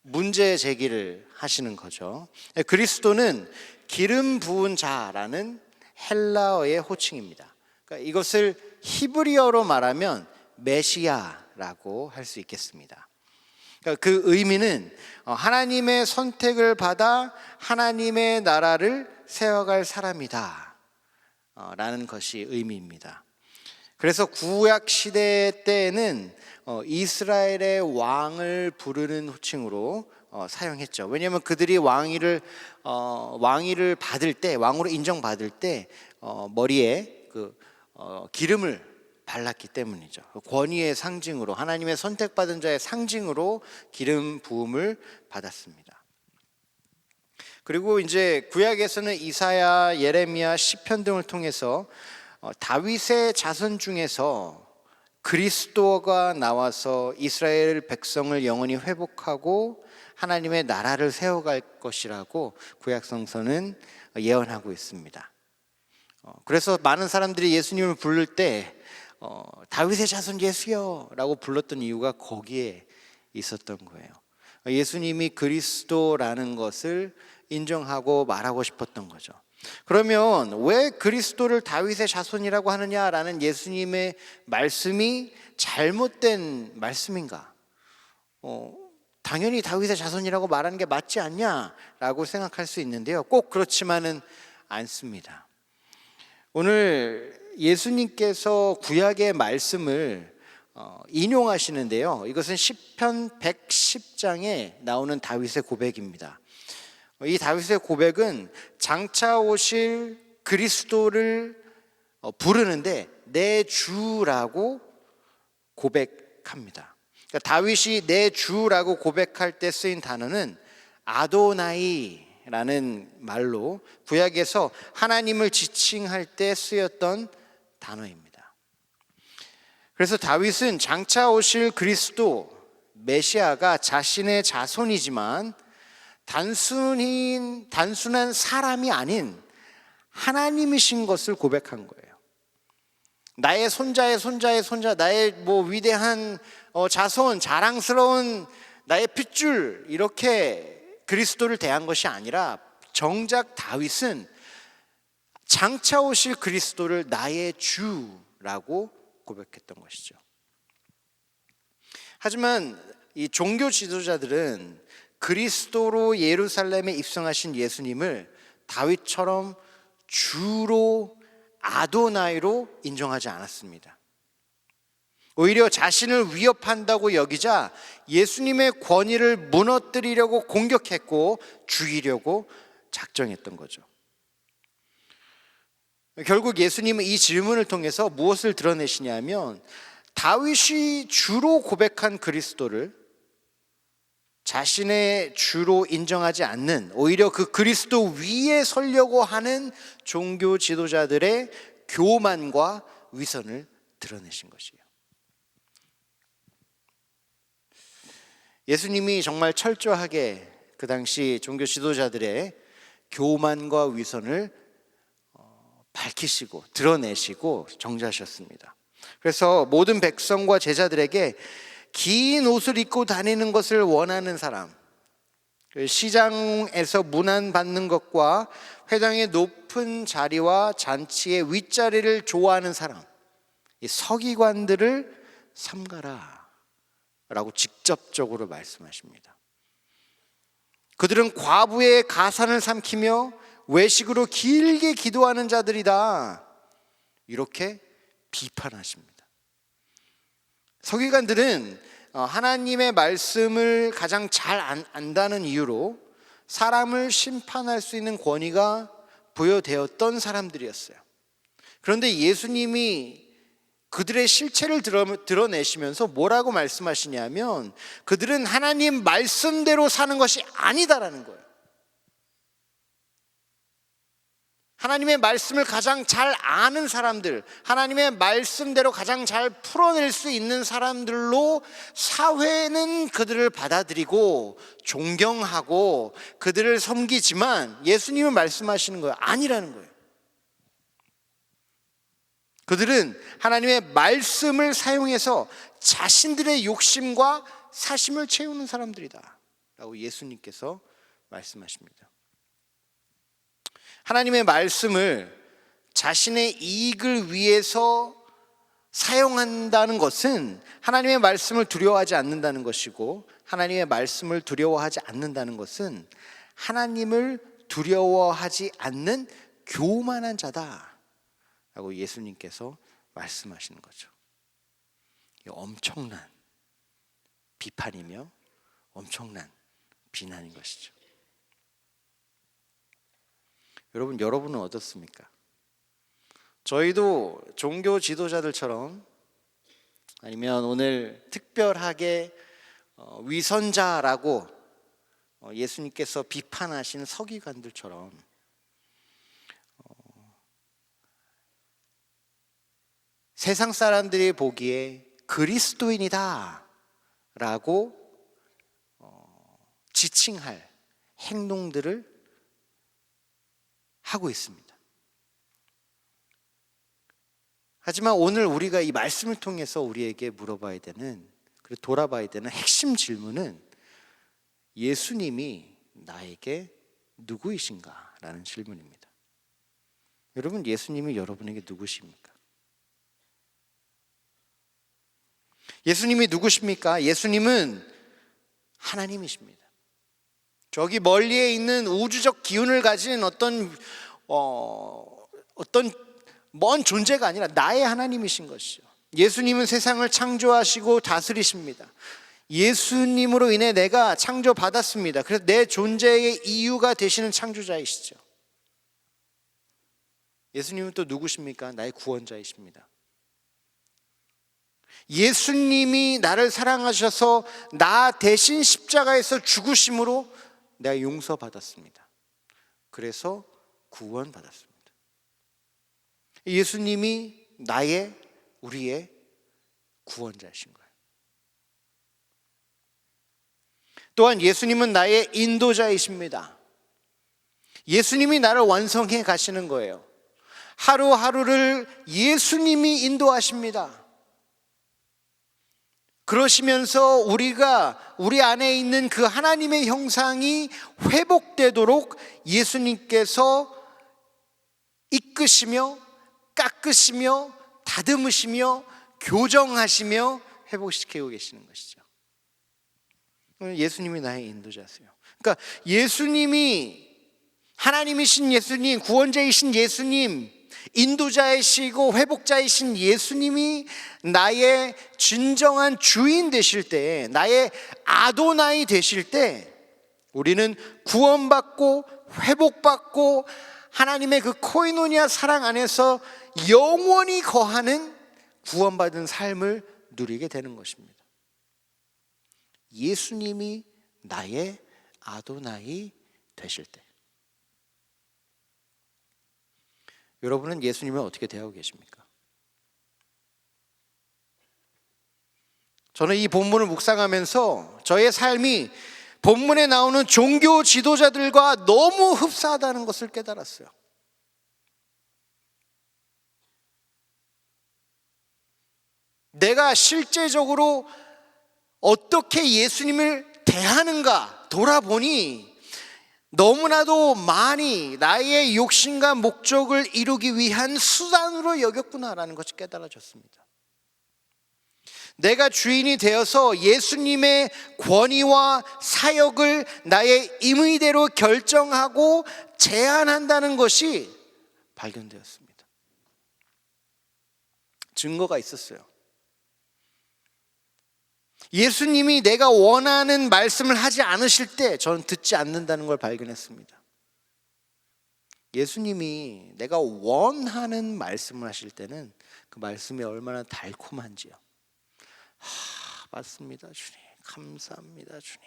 G: 문제 제기를 하시는 거죠. 그리스도는 기름 부은 자라는 헬라어의 호칭입니다. 그러니까 이것을 히브리어로 말하면 메시아라고 할 수 있겠습니다. 그러니까 그 의미는 하나님의 선택을 받아 하나님의 나라를 세워갈 사람이다 라는 것이 의미입니다. 그래서 구약 시대 때에는 이스라엘의 왕을 부르는 호칭으로 사용했죠. 왜냐하면 그들이 왕위를 받을 때, 왕으로 인정받을 때 머리에 기름을 발랐기 때문이죠. 권위의 상징으로, 하나님의 선택받은 자의 상징으로 기름 부음을 받았습니다. 그리고 이제 구약에서는 이사야, 예레미야, 시편 등을 통해서 다윗의 자손 중에서 그리스도가 나와서 이스라엘 백성을 영원히 회복하고 하나님의 나라를 세워갈 것이라고 구약 성서는 예언하고 있습니다. 그래서 많은 사람들이 예수님을 부를 때 다윗의 자손 예수여 라고 불렀던 이유가 거기에 있었던 거예요. 예수님이 그리스도라는 것을 인정하고 말하고 싶었던 거죠. 그러면 왜 그리스도를 다윗의 자손이라고 하느냐라는 예수님의 말씀이 잘못된 말씀인가? 당연히 다윗의 자손이라고 말하는 게 맞지 않냐라고 생각할 수 있는데요, 꼭 그렇지만은 않습니다. 오늘 예수님께서 구약의 말씀을 인용하시는데요, 이것은 시편 110장에 나오는 다윗의 고백입니다. 이 다윗의 고백은 장차 오실 그리스도를 부르는데 내 주라고 고백합니다. 그러니까 다윗이 내 주라고 고백할 때 쓰인 단어는 아도나이라는 말로 구약에서 하나님을 지칭할 때 쓰였던 단어입니다. 그래서 다윗은 장차 오실 그리스도 메시아가 자신의 자손이지만 단순한 사람이 아닌 하나님이신 것을 고백한 거예요. 나의 손자의 손자의 손자, 나의 위대한 자손, 자랑스러운 나의 핏줄, 이렇게 그리스도를 대한 것이 아니라 정작 다윗은 장차 오실 그리스도를 나의 주라고 고백했던 것이죠. 하지만 이 종교 지도자들은 그리스도로 예루살렘에 입성하신 예수님을 다윗처럼 주로, 아도나이로 인정하지 않았습니다. 오히려 자신을 위협한다고 여기자 예수님의 권위를 무너뜨리려고 공격했고 죽이려고 작정했던 거죠. 결국 예수님은 이 질문을 통해서 무엇을 드러내시냐면 다윗이 주로 고백한 그리스도를 자신의 주로 인정하지 않는, 오히려 그 그리스도 위에 서려고 하는 종교 지도자들의 교만과 위선을 드러내신 것이에요. 예수님이 정말 철저하게 그 당시 종교 지도자들의 교만과 위선을 밝히시고 드러내시고 정죄하셨습니다. 그래서 모든 백성과 제자들에게 긴 옷을 입고 다니는 것을 원하는 사람, 시장에서 문안받는 것과 회당의 높은 자리와 잔치의 윗자리를 좋아하는 사람, 이 서기관들을 삼가라 라고 직접적으로 말씀하십니다. 그들은 과부의 가산을 삼키며 외식으로 길게 기도하는 자들이다, 이렇게 비판하십니다. 서기관들은 하나님의 말씀을 가장 잘 안다는 이유로 사람을 심판할 수 있는 권위가 부여되었던 사람들이었어요. 그런데 예수님이 그들의 실체를 드러내시면서 뭐라고 말씀하시냐면 그들은 하나님 말씀대로 사는 것이 아니다라는 거예요. 하나님의 말씀을 가장 잘 아는 사람들, 하나님의 말씀대로 가장 잘 풀어낼 수 있는 사람들로 사회는 그들을 받아들이고 존경하고 그들을 섬기지만 예수님은 말씀하시는 거예요, 아니라는 거예요. 그들은 하나님의 말씀을 사용해서 자신들의 욕심과 사심을 채우는 사람들이다 라고 예수님께서 말씀하십니다. 하나님의 말씀을 자신의 이익을 위해서 사용한다는 것은 하나님의 말씀을 두려워하지 않는다는 것이고, 하나님의 말씀을 두려워하지 않는다는 것은 하나님을 두려워하지 않는 교만한 자다 라고 예수님께서 말씀하시는 거죠. 엄청난 비판이며 엄청난 비난인 것이죠. 여러분은 어떻습니까? 저희도 종교 지도자들처럼, 아니면 오늘 특별하게 위선자라고 예수님께서 비판하신 서기관들처럼 세상 사람들이 보기에 그리스도인이다 라고 지칭할 행동들을 하고 있습니다. 하지만 오늘 우리가 이 말씀을 통해서 우리에게 물어봐야 되는, 그리고 돌아봐야 되는 핵심 질문은 예수님이 나에게 누구이신가? 라는 질문입니다. 여러분, 예수님이 여러분에게 누구십니까? 예수님이 누구십니까? 예수님은 하나님이십니다. 저기 멀리에 있는 우주적 기운을 가진 어떤 먼 존재가 아니라 나의 하나님이신 것이죠. 예수님은 세상을 창조하시고 다스리십니다. 예수님으로 인해 내가 창조받았습니다. 그래서 내 존재의 이유가 되시는 창조자이시죠. 예수님은 또 누구십니까? 나의 구원자이십니다. 예수님이 나를 사랑하셔서 나 대신 십자가에서 죽으심으로 내가 용서받았습니다. 그래서 구원받았습니다. 예수님이 우리의 구원자이신 거예요. 또한 예수님은 나의 인도자이십니다. 예수님이 나를 완성해 가시는 거예요. 하루하루를 예수님이 인도하십니다. 그러시면서 우리 안에 있는 그 하나님의 형상이 회복되도록 예수님께서 이끄시며 깎으시며 다듬으시며 교정하시며 회복시키고 계시는 것이죠. 예수님이 나의 인도자세요. 그러니까 예수님이, 하나님이신 예수님, 구원자이신 예수님, 인도자이시고 회복자이신 예수님이 나의 진정한 주인 되실 때, 나의 아도나이 되실 때, 우리는 구원받고 회복받고 하나님의 그 코이노니아 사랑 안에서 영원히 거하는 구원받은 삶을 누리게 되는 것입니다. 예수님이 나의 아도나이 되실 때. 여러분은 예수님을 어떻게 대하고 계십니까? 저는 이 본문을 묵상하면서 저의 삶이 본문에 나오는 종교 지도자들과 너무 흡사하다는 것을 깨달았어요. 내가 실제적으로 어떻게 예수님을 대하는가 돌아보니 너무나도 많이 나의 욕심과 목적을 이루기 위한 수단으로 여겼구나라는 것이 깨달아졌습니다. 내가 주인이 되어서 예수님의 권위와 사역을 나의 임의대로 결정하고 제한한다는 것이 발견되었습니다. 증거가 있었어요. 예수님이 내가 원하는 말씀을 하지 않으실 때 저는 듣지 않는다는 걸 발견했습니다. 예수님이 내가 원하는 말씀을 하실 때는 그 말씀이 얼마나 달콤한지요. 맞습니다 주님, 감사합니다 주님,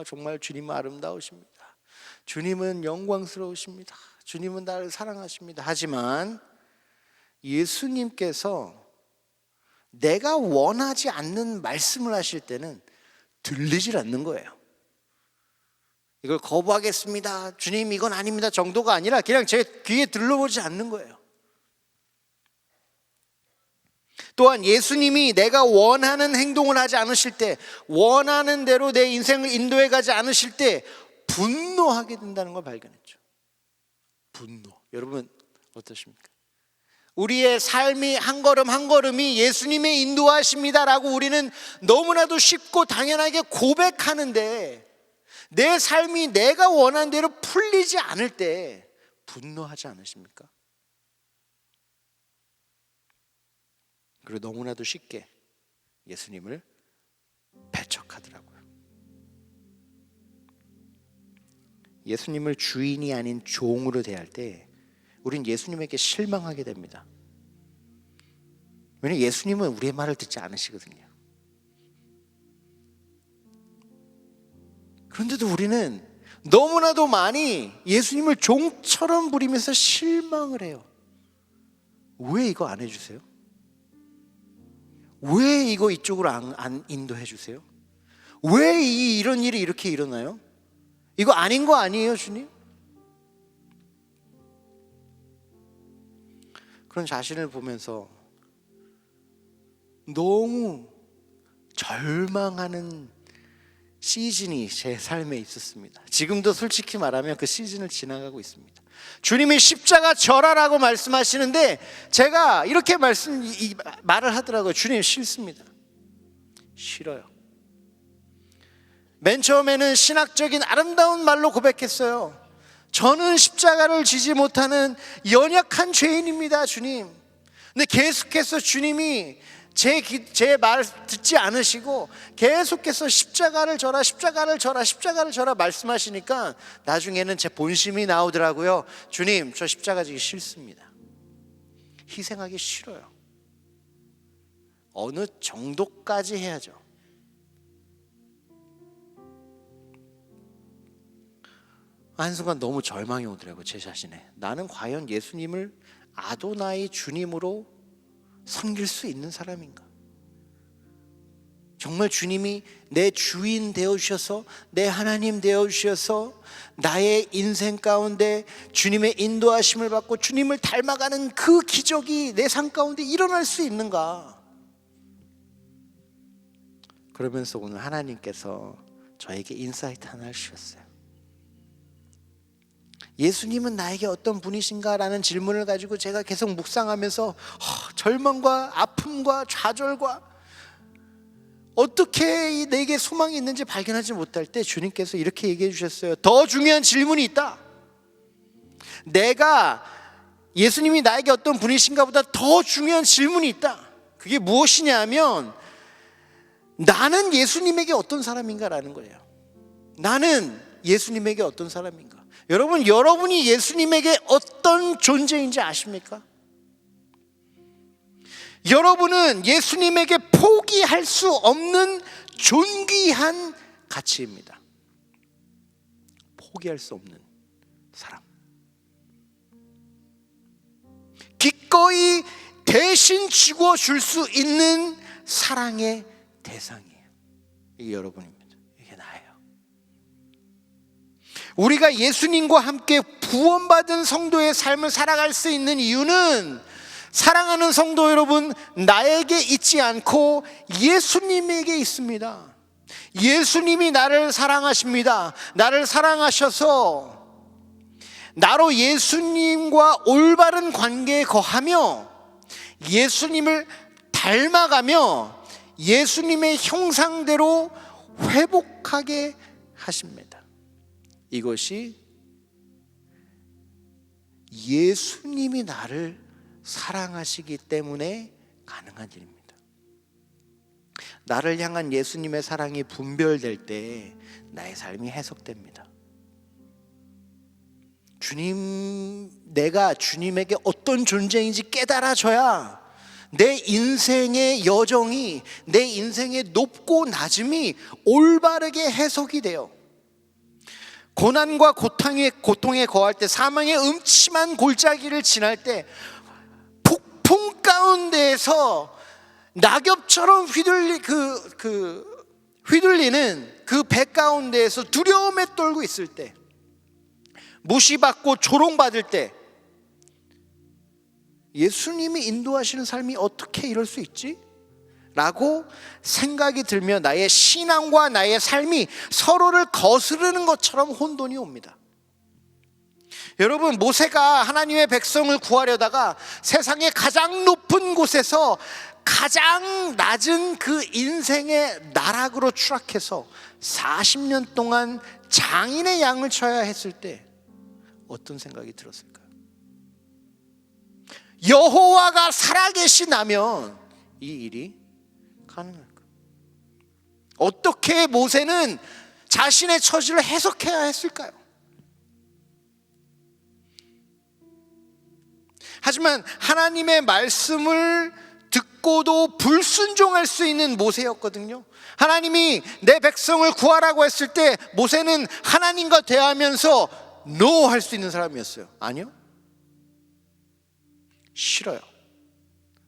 G: 정말 주님은 아름다우십니다, 주님은 영광스러우십니다, 주님은 나를 사랑하십니다. 하지만 예수님께서 내가 원하지 않는 말씀을 하실 때는 들리질 않는 거예요. 이걸 거부하겠습니다, 주님 이건 아닙니다 정도가 아니라 그냥 제 귀에 들러오지 않는 거예요. 또한 예수님이 내가 원하는 행동을 하지 않으실 때, 원하는 대로 내 인생을 인도해 가지 않으실 때 분노하게 된다는 걸 발견했죠. 분노. 여러분 어떠십니까? 우리의 삶이 한 걸음 한 걸음이 예수님의 인도하십니다라고 우리는 너무나도 쉽고 당연하게 고백하는데, 내 삶이 내가 원하는 대로 풀리지 않을 때 분노하지 않으십니까? 그리고 너무나도 쉽게 예수님을 배척하더라고요. 예수님을 주인이 아닌 종으로 대할 때 우린 예수님에게 실망하게 됩니다. 왜냐하면 예수님은 우리의 말을 듣지 않으시거든요. 그런데도 우리는 너무나도 많이 예수님을 종처럼 부리면서 실망을 해요. 왜 이거 안 해주세요? 왜 이거 이쪽으로 안 인도해 주세요? 왜 이런 일이 이렇게 일어나요? 이거 아닌 거 아니에요 주님? 그런 자신을 보면서 너무 절망하는 시즌이 제 삶에 있었습니다. 지금도 솔직히 말하면 그 시즌을 지나가고 있습니다. 주님이 십자가 져라라고 말씀하시는데 제가 이렇게 말을 하더라고요. 주님 싫습니다. 싫어요. 맨 처음에는 신학적인 아름다운 말로 고백했어요. 저는 십자가를 지지 못하는 연약한 죄인입니다 주님. 근데 계속해서 주님이 제 말 듣지 않으시고 계속해서 십자가를 져라, 십자가를 져라, 십자가를 져라 말씀하시니까 나중에는 제 본심이 나오더라고요. 주님, 저 십자가 지기 싫습니다. 희생하기 싫어요. 어느 정도까지 해야죠. 한순간 너무 절망이 오더라고요. 제 자신에. 나는 과연 예수님을 아도나이 주님으로 섬길 수 있는 사람인가? 정말 주님이 내 주인 되어주셔서, 내 하나님 되어주셔서 나의 인생 가운데 주님의 인도하심을 받고 주님을 닮아가는 그 기적이 내 삶 가운데 일어날 수 있는가? 그러면서 오늘 하나님께서 저에게 인사이트 하나 주셨어요. 예수님은 나에게 어떤 분이신가라는 질문을 가지고 제가 계속 묵상하면서 절망과 아픔과 좌절과 어떻게 내게 소망이 있는지 발견하지 못할 때 주님께서 이렇게 얘기해 주셨어요. 더 중요한 질문이 있다. 내가 예수님이 나에게 어떤 분이신가 보다 더 중요한 질문이 있다. 그게 무엇이냐 하면 나는 예수님에게 어떤 사람인가라는 거예요. 나는 예수님에게 어떤 사람인가? 여러분, 여러분이 예수님에게 어떤 존재인지 아십니까? 여러분은 예수님에게 포기할 수 없는 존귀한 가치입니다. 포기할 수 없는 사람. 기꺼이 대신 죽어줄 수 있는 사랑의 대상이에요. 이게 여러분입니다. 이게 나예요. 우리가 예수님과 함께 구원받은 성도의 삶을 살아갈 수 있는 이유는, 사랑하는 성도 여러분, 나에게 있지 않고 예수님에게 있습니다. 예수님이 나를 사랑하십니다. 나를 사랑하셔서 나로 예수님과 올바른 관계에 거하며 예수님을 닮아가며 예수님의 형상대로 회복하게 하십니다. 이것이 예수님이 나를 사랑하시기 때문에 가능한 일입니다. 나를 향한 예수님의 사랑이 분별될 때 나의 삶이 해석됩니다. 내가 주님에게 어떤 존재인지 깨달아져야 내 인생의 여정이, 내 인생의 높고 낮음이 올바르게 해석이 돼요. 고난과 고통에 거할 때, 사망의 음침한 골짜기를 지날 때, 폭풍 가운데에서 낙엽처럼 휘둘리는 그 배 가운데에서 두려움에 떨고 있을 때, 무시받고 조롱받을 때, 예수님이 인도하시는 삶이 어떻게 이럴 수 있지? 라고 생각이 들며 나의 신앙과 나의 삶이 서로를 거스르는 것처럼 혼돈이 옵니다. 여러분, 모세가 하나님의 백성을 구하려다가 세상의 가장 높은 곳에서 가장 낮은 그 인생의 나락으로 추락해서 40년 동안 장인의 양을 쳐야 했을 때 어떤 생각이 들었을까요? 여호와가 살아계시다면 이 일이 가능할까? 어떻게 모세는 자신의 처지를 해석해야 했을까요? 하지만 하나님의 말씀을 듣고도 불순종할 수 있는 모세였거든요. 하나님이 내 백성을 구하라고 했을 때 모세는 하나님과 대하면서 NO 할 수 있는 사람이었어요. 아니요, 싫어요.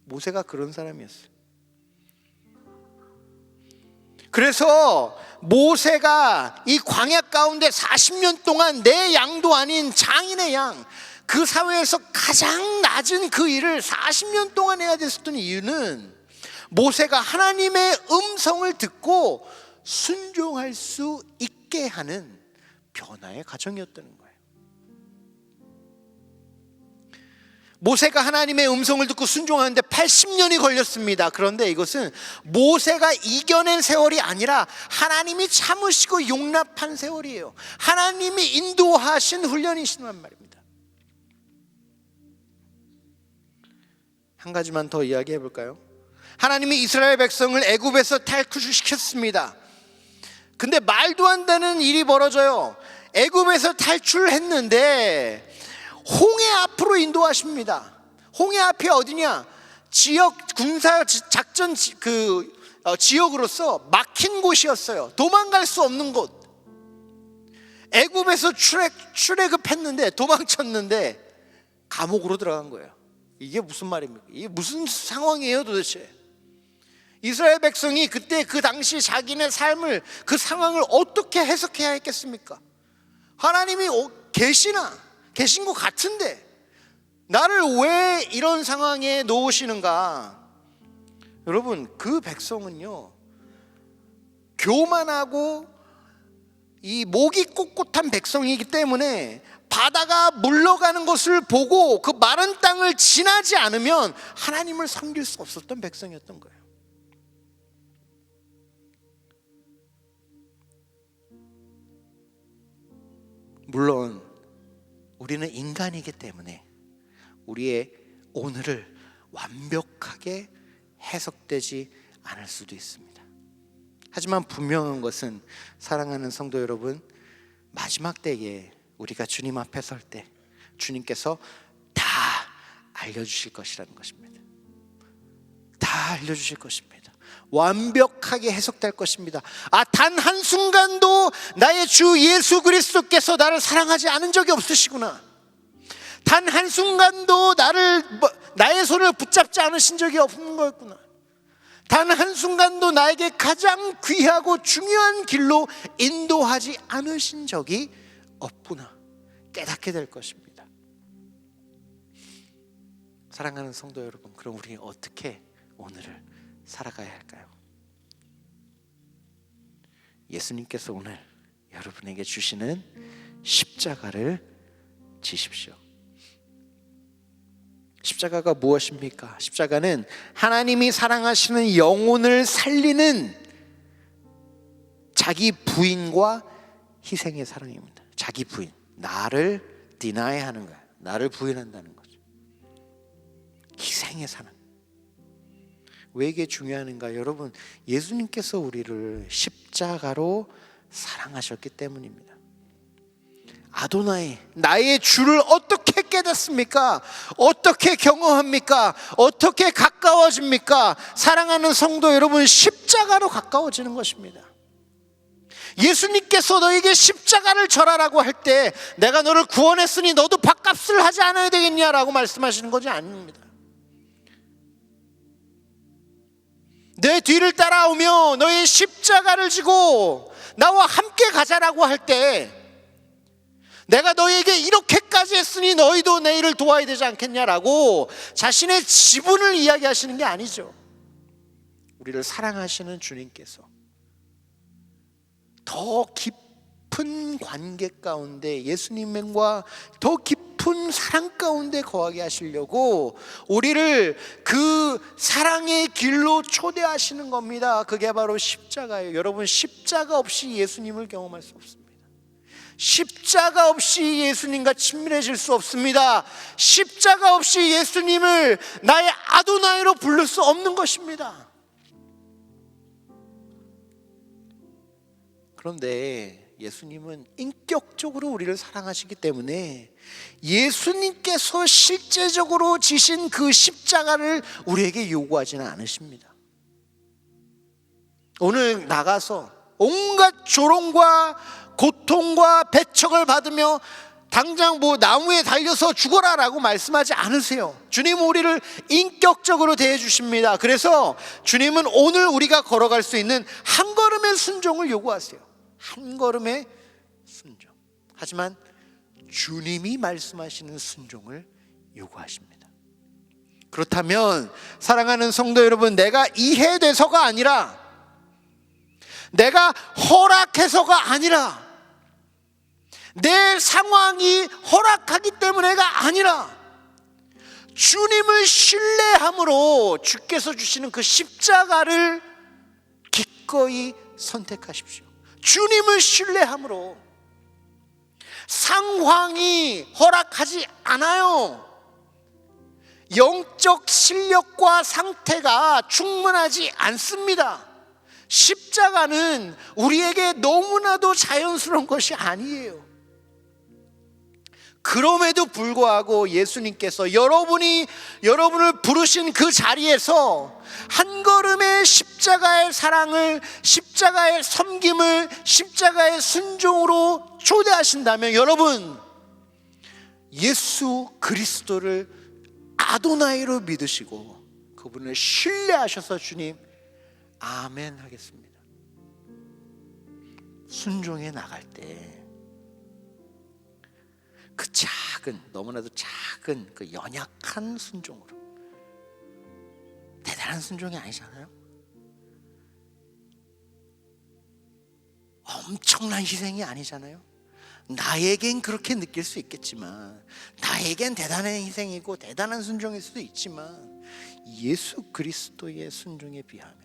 G: 모세가 그런 사람이었어요. 그래서 모세가 이 광야 가운데 40년 동안 내 양도 아닌 장인의 양, 그 사회에서 가장 낮은 그 일을 40년 동안 해야 됐었던 이유는 모세가 하나님의 음성을 듣고 순종할 수 있게 하는 변화의 과정이었다는 거예요. 모세가 하나님의 음성을 듣고 순종하는데 80년이 걸렸습니다. 그런데 이것은 모세가 이겨낸 세월이 아니라 하나님이 참으시고 용납한 세월이에요. 하나님이 인도하신 훈련이시란 말입니다. 한 가지만 더 이야기해 볼까요? 하나님이 이스라엘 백성을 애굽에서 탈출시켰습니다. 근데 말도 안 되는 일이 벌어져요. 애굽에서 탈출했는데 홍해 앞으로 인도하십니다. 홍해 앞이 어디냐? 지역 군사 작전 지역으로서 막힌 곳이었어요. 도망갈 수 없는 곳. 애굽에서 출애굽했는데 도망쳤는데 감옥으로 들어간 거예요. 이게 무슨 말입니까? 이게 무슨 상황이에요 도대체? 이스라엘 백성이 그때 그 당시 자기네 삶을, 그 상황을 어떻게 해석해야 했겠습니까? 하나님이 계신 것 같은데 나를 왜 이런 상황에 놓으시는가? 여러분, 그 백성은요, 교만하고 이 목이 꼿꼿한 백성이기 때문에 바다가 물러가는 것을 보고 그 마른 땅을 지나지 않으면 하나님을 섬길 수 없었던 백성이었던 거예요. 물론 우리는 인간이기 때문에 우리의 오늘을 완벽하게 해석되지 않을 수도 있습니다. 하지만 분명한 것은, 사랑하는 성도 여러분, 마지막 때에 우리가 주님 앞에 설 때 주님께서 다 알려주실 것이라는 것입니다. 다 알려주실 것입니다. 완벽하게 해석될 것입니다. 단 한순간도 나의 주 예수 그리스도께서 나를 사랑하지 않은 적이 없으시구나. 단 한순간도 나의 손을 붙잡지 않으신 적이 없는 거였구나. 단 한순간도 나에게 가장 귀하고 중요한 길로 인도하지 않으신 적이 없구나 깨닫게 될 것입니다. 사랑하는 성도 여러분, 그럼 우리 어떻게 오늘을 살아가야 할까요? 예수님께서 오늘 여러분에게 주시는 십자가를 지십시오. 십자가가 무엇입니까? 십자가는 하나님이 사랑하시는 영혼을 살리는 자기 부인과 희생의 사랑입니다. 자기 부인, 나를 디나이 하는 거야. 나를 부인한다는 거죠. 희생의 사랑. 왜 이게 중요한가? 여러분, 예수님께서 우리를 십자가로 사랑하셨기 때문입니다. 아도나이, 나의 주를 어떻게 깨닫습니까? 어떻게 경험합니까? 어떻게 가까워집니까? 사랑하는 성도 여러분, 십자가로 가까워지는 것입니다. 예수님께서 너에게 십자가를 절하라고 할 때 내가 너를 구원했으니 너도 밥값을 하지 않아야 되겠냐라고 말씀하시는 것이 아닙니다. 내 뒤를 따라오며 너의 십자가를 지고 나와 함께 가자라고 할 때 내가 너에게 이렇게까지 했으니 너희도 내 일을 도와야 되지 않겠냐라고 자신의 지분을 이야기하시는 게 아니죠. 우리를 사랑하시는 주님께서 더 깊은 관계 가운데, 예수님과 더 깊은 사랑 가운데 거하게 하시려고 우리를 그 사랑의 길로 초대하시는 겁니다. 그게 바로 십자가예요. 여러분, 십자가 없이 예수님을 경험할 수 없습니다. 십자가 없이 예수님과 친밀해질 수 없습니다. 십자가 없이 예수님을 나의 아도나이로 부를 수 없는 것입니다. 그런데 예수님은 인격적으로 우리를 사랑하시기 때문에 예수님께서 실제적으로 지신 그 십자가를 우리에게 요구하지는 않으십니다. 오늘 나가서 온갖 조롱과 고통과 배척을 받으며 당장 나무에 달려서 죽어라라고 말씀하지 않으세요. 주님은 우리를 인격적으로 대해 주십니다. 그래서 주님은 오늘 우리가 걸어갈 수 있는 한 걸음의 순종을 요구하세요. 한 걸음의 순종. 하지만 주님이 말씀하시는 순종을 요구하십니다. 그렇다면 사랑하는 성도 여러분, 내가 이해돼서가 아니라, 내가 허락해서가 아니라, 내 상황이 허락하기 때문에가 아니라 주님을 신뢰함으로 주께서 주시는 그 십자가를 기꺼이 선택하십시오. 주님을 신뢰함으로. 상황이 허락하지 않아요. 영적 실력과 상태가 충분하지 않습니다. 십자가는 우리에게 너무나도 자연스러운 것이 아니에요. 그럼에도 불구하고 예수님께서 여러분을 부르신 그 자리에서 한 걸음의 십자가의 사랑을, 십자가의 섬김을, 십자가의 순종으로 초대하신다면 여러분, 예수 그리스도를 아도나이로 믿으시고 그분을 신뢰하셔서 주님 아멘 하겠습니다. 순종해 나갈 때 그 작은, 너무나도 작은 그 연약한 순종으로, 대단한 순종이 아니잖아요. 엄청난 희생이 아니잖아요. 나에겐 그렇게 느낄 수 있겠지만, 나에겐 대단한 희생이고 대단한 순종일 수도 있지만, 예수 그리스도의 순종에 비하면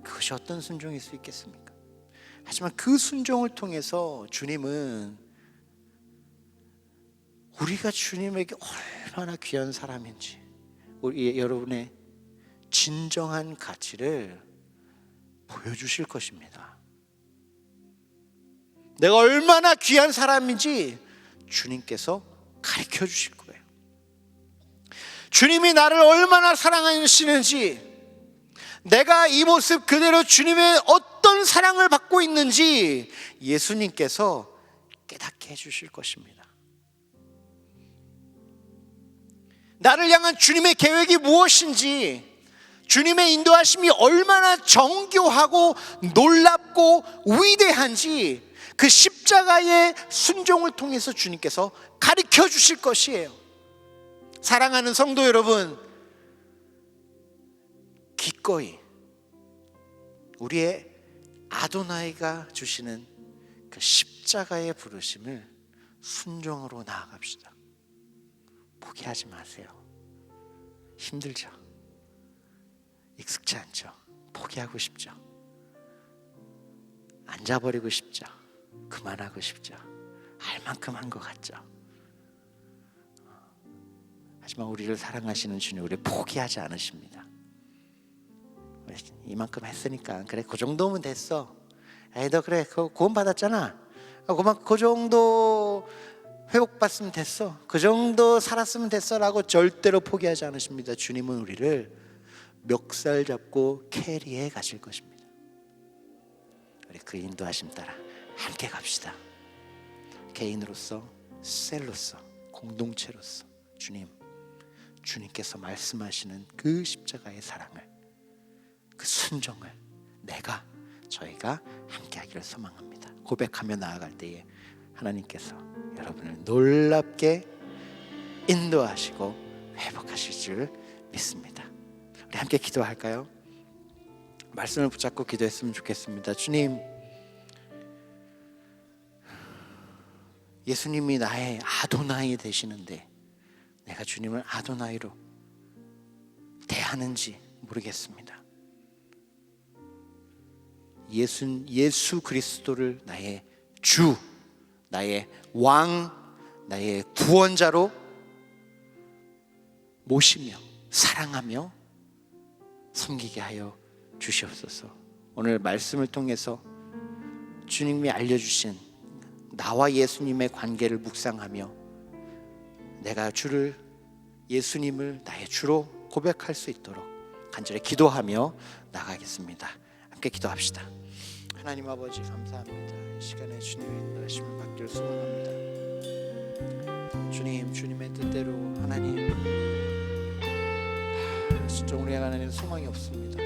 G: 그것이 어떤 순종일 수 있겠습니까? 하지만 그 순종을 통해서 주님은 우리가 주님에게 얼마나 귀한 사람인지, 우리 여러분의 진정한 가치를 보여주실 것입니다. 내가 얼마나 귀한 사람인지 주님께서 가르쳐 주실 거예요. 주님이 나를 얼마나 사랑하시는지, 내가 이 모습 그대로 주님의 어떤 사랑을 받고 있는지 예수님께서 깨닫게 해주실 것입니다. 나를 향한 주님의 계획이 무엇인지, 주님의 인도하심이 얼마나 정교하고 놀랍고 위대한지 그 십자가의 순종을 통해서 주님께서 가르쳐 주실 것이에요. 사랑하는 성도 여러분, 기꺼이 우리의 아도나이가 주시는 그 십자가의 부르심을 순종으로 나아갑시다. 포기하지 마세요. 힘들죠? 익숙지 않죠? 포기하고 싶죠? 앉아버리고 싶죠? 그만하고 싶죠? 할 만큼 한 것 같죠? 하지만 우리를 사랑하시는 주님, 우리 포기하지 않으십니다. 이만큼 했으니까 그래, 그 정도면 됐어. 에이, 너 그래, 구원 받았잖아. 그 정도 회복받으면 됐어. 그 정도 살았으면 됐어라고 절대로 포기하지 않으십니다. 주님은 우리를 멱살 잡고 캐리해 가실 것입니다. 우리 그 인도하심 따라 함께 갑시다. 개인으로서, 셀로서, 공동체로서 주님께서 말씀하시는 그 십자가의 사랑을, 그 순종을 저희가 함께 하기를 소망합니다. 고백하며 나아갈 때에 하나님께서 여러분을 놀랍게 인도하시고 회복하실 줄 믿습니다. 우리 함께 기도할까요? 말씀을 붙잡고 기도했으면 좋겠습니다. 주님, 예수님이 나의 아도나이 되시는데 내가 주님을 아도나이로 대하는지 모르겠습니다. 예수 그리스도를 나의 주, 나의 왕, 나의 구원자로 모시며 사랑하며 섬기게 하여 주시옵소서. 오늘 말씀을 통해서 주님이 알려주신 나와 예수님의 관계를 묵상하며 내가 예수님을 나의 주로 고백할 수 있도록 간절히 기도하며 나가겠습니다. 함께 기도합시다. 하나님 아버지, 감사합니다. 이 시간에 주님의 인도하심을 받기를 소망합니다. 주님의 뜻대로 하나님, 진짜 우리가 하나님 소망이 없습니다.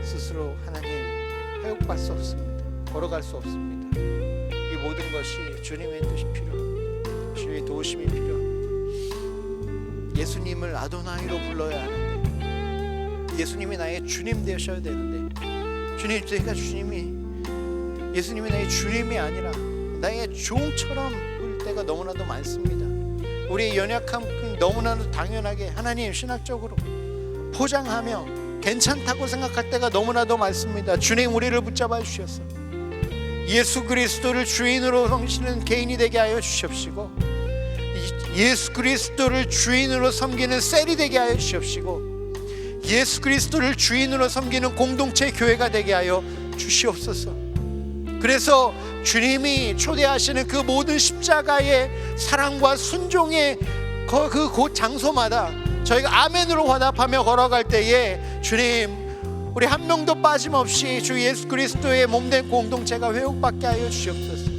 G: 스스로 하나님 회복할 수 없습니다. 걸어갈 수 없습니다. 이 모든 것이 주님의 뜻이 필요합니다. 주님의 도우심이 필요합니다. 예수님을 아도나이로 불러야 하는데, 예수님이 나의 주님 되셔야 되는데, 예수님이 나의 주님이 아니라 나의 종처럼 볼 때가 너무나도 많습니다. 우리의 연약함 너무나도 당연하게 하나님 신학적으로 포장하며 괜찮다고 생각할 때가 너무나도 많습니다. 주님, 우리를 붙잡아 주셔서 예수 그리스도를 주인으로 섬기는 개인이 되게 하여 주시옵시고, 예수 그리스도를 주인으로 섬기는 셀이 되게 하여 주시옵시고, 예수 그리스도를 주인으로 섬기는 공동체 교회가 되게 하여 주시옵소서. 그래서 주님이 초대하시는 그 모든 십자가의 사랑과 순종의 그 장소마다 저희가 아멘으로 화답하며 걸어갈 때에 주님, 우리 한 명도 빠짐없이 주 예수 그리스도의 몸된 공동체가 회복받게 하여 주시옵소서.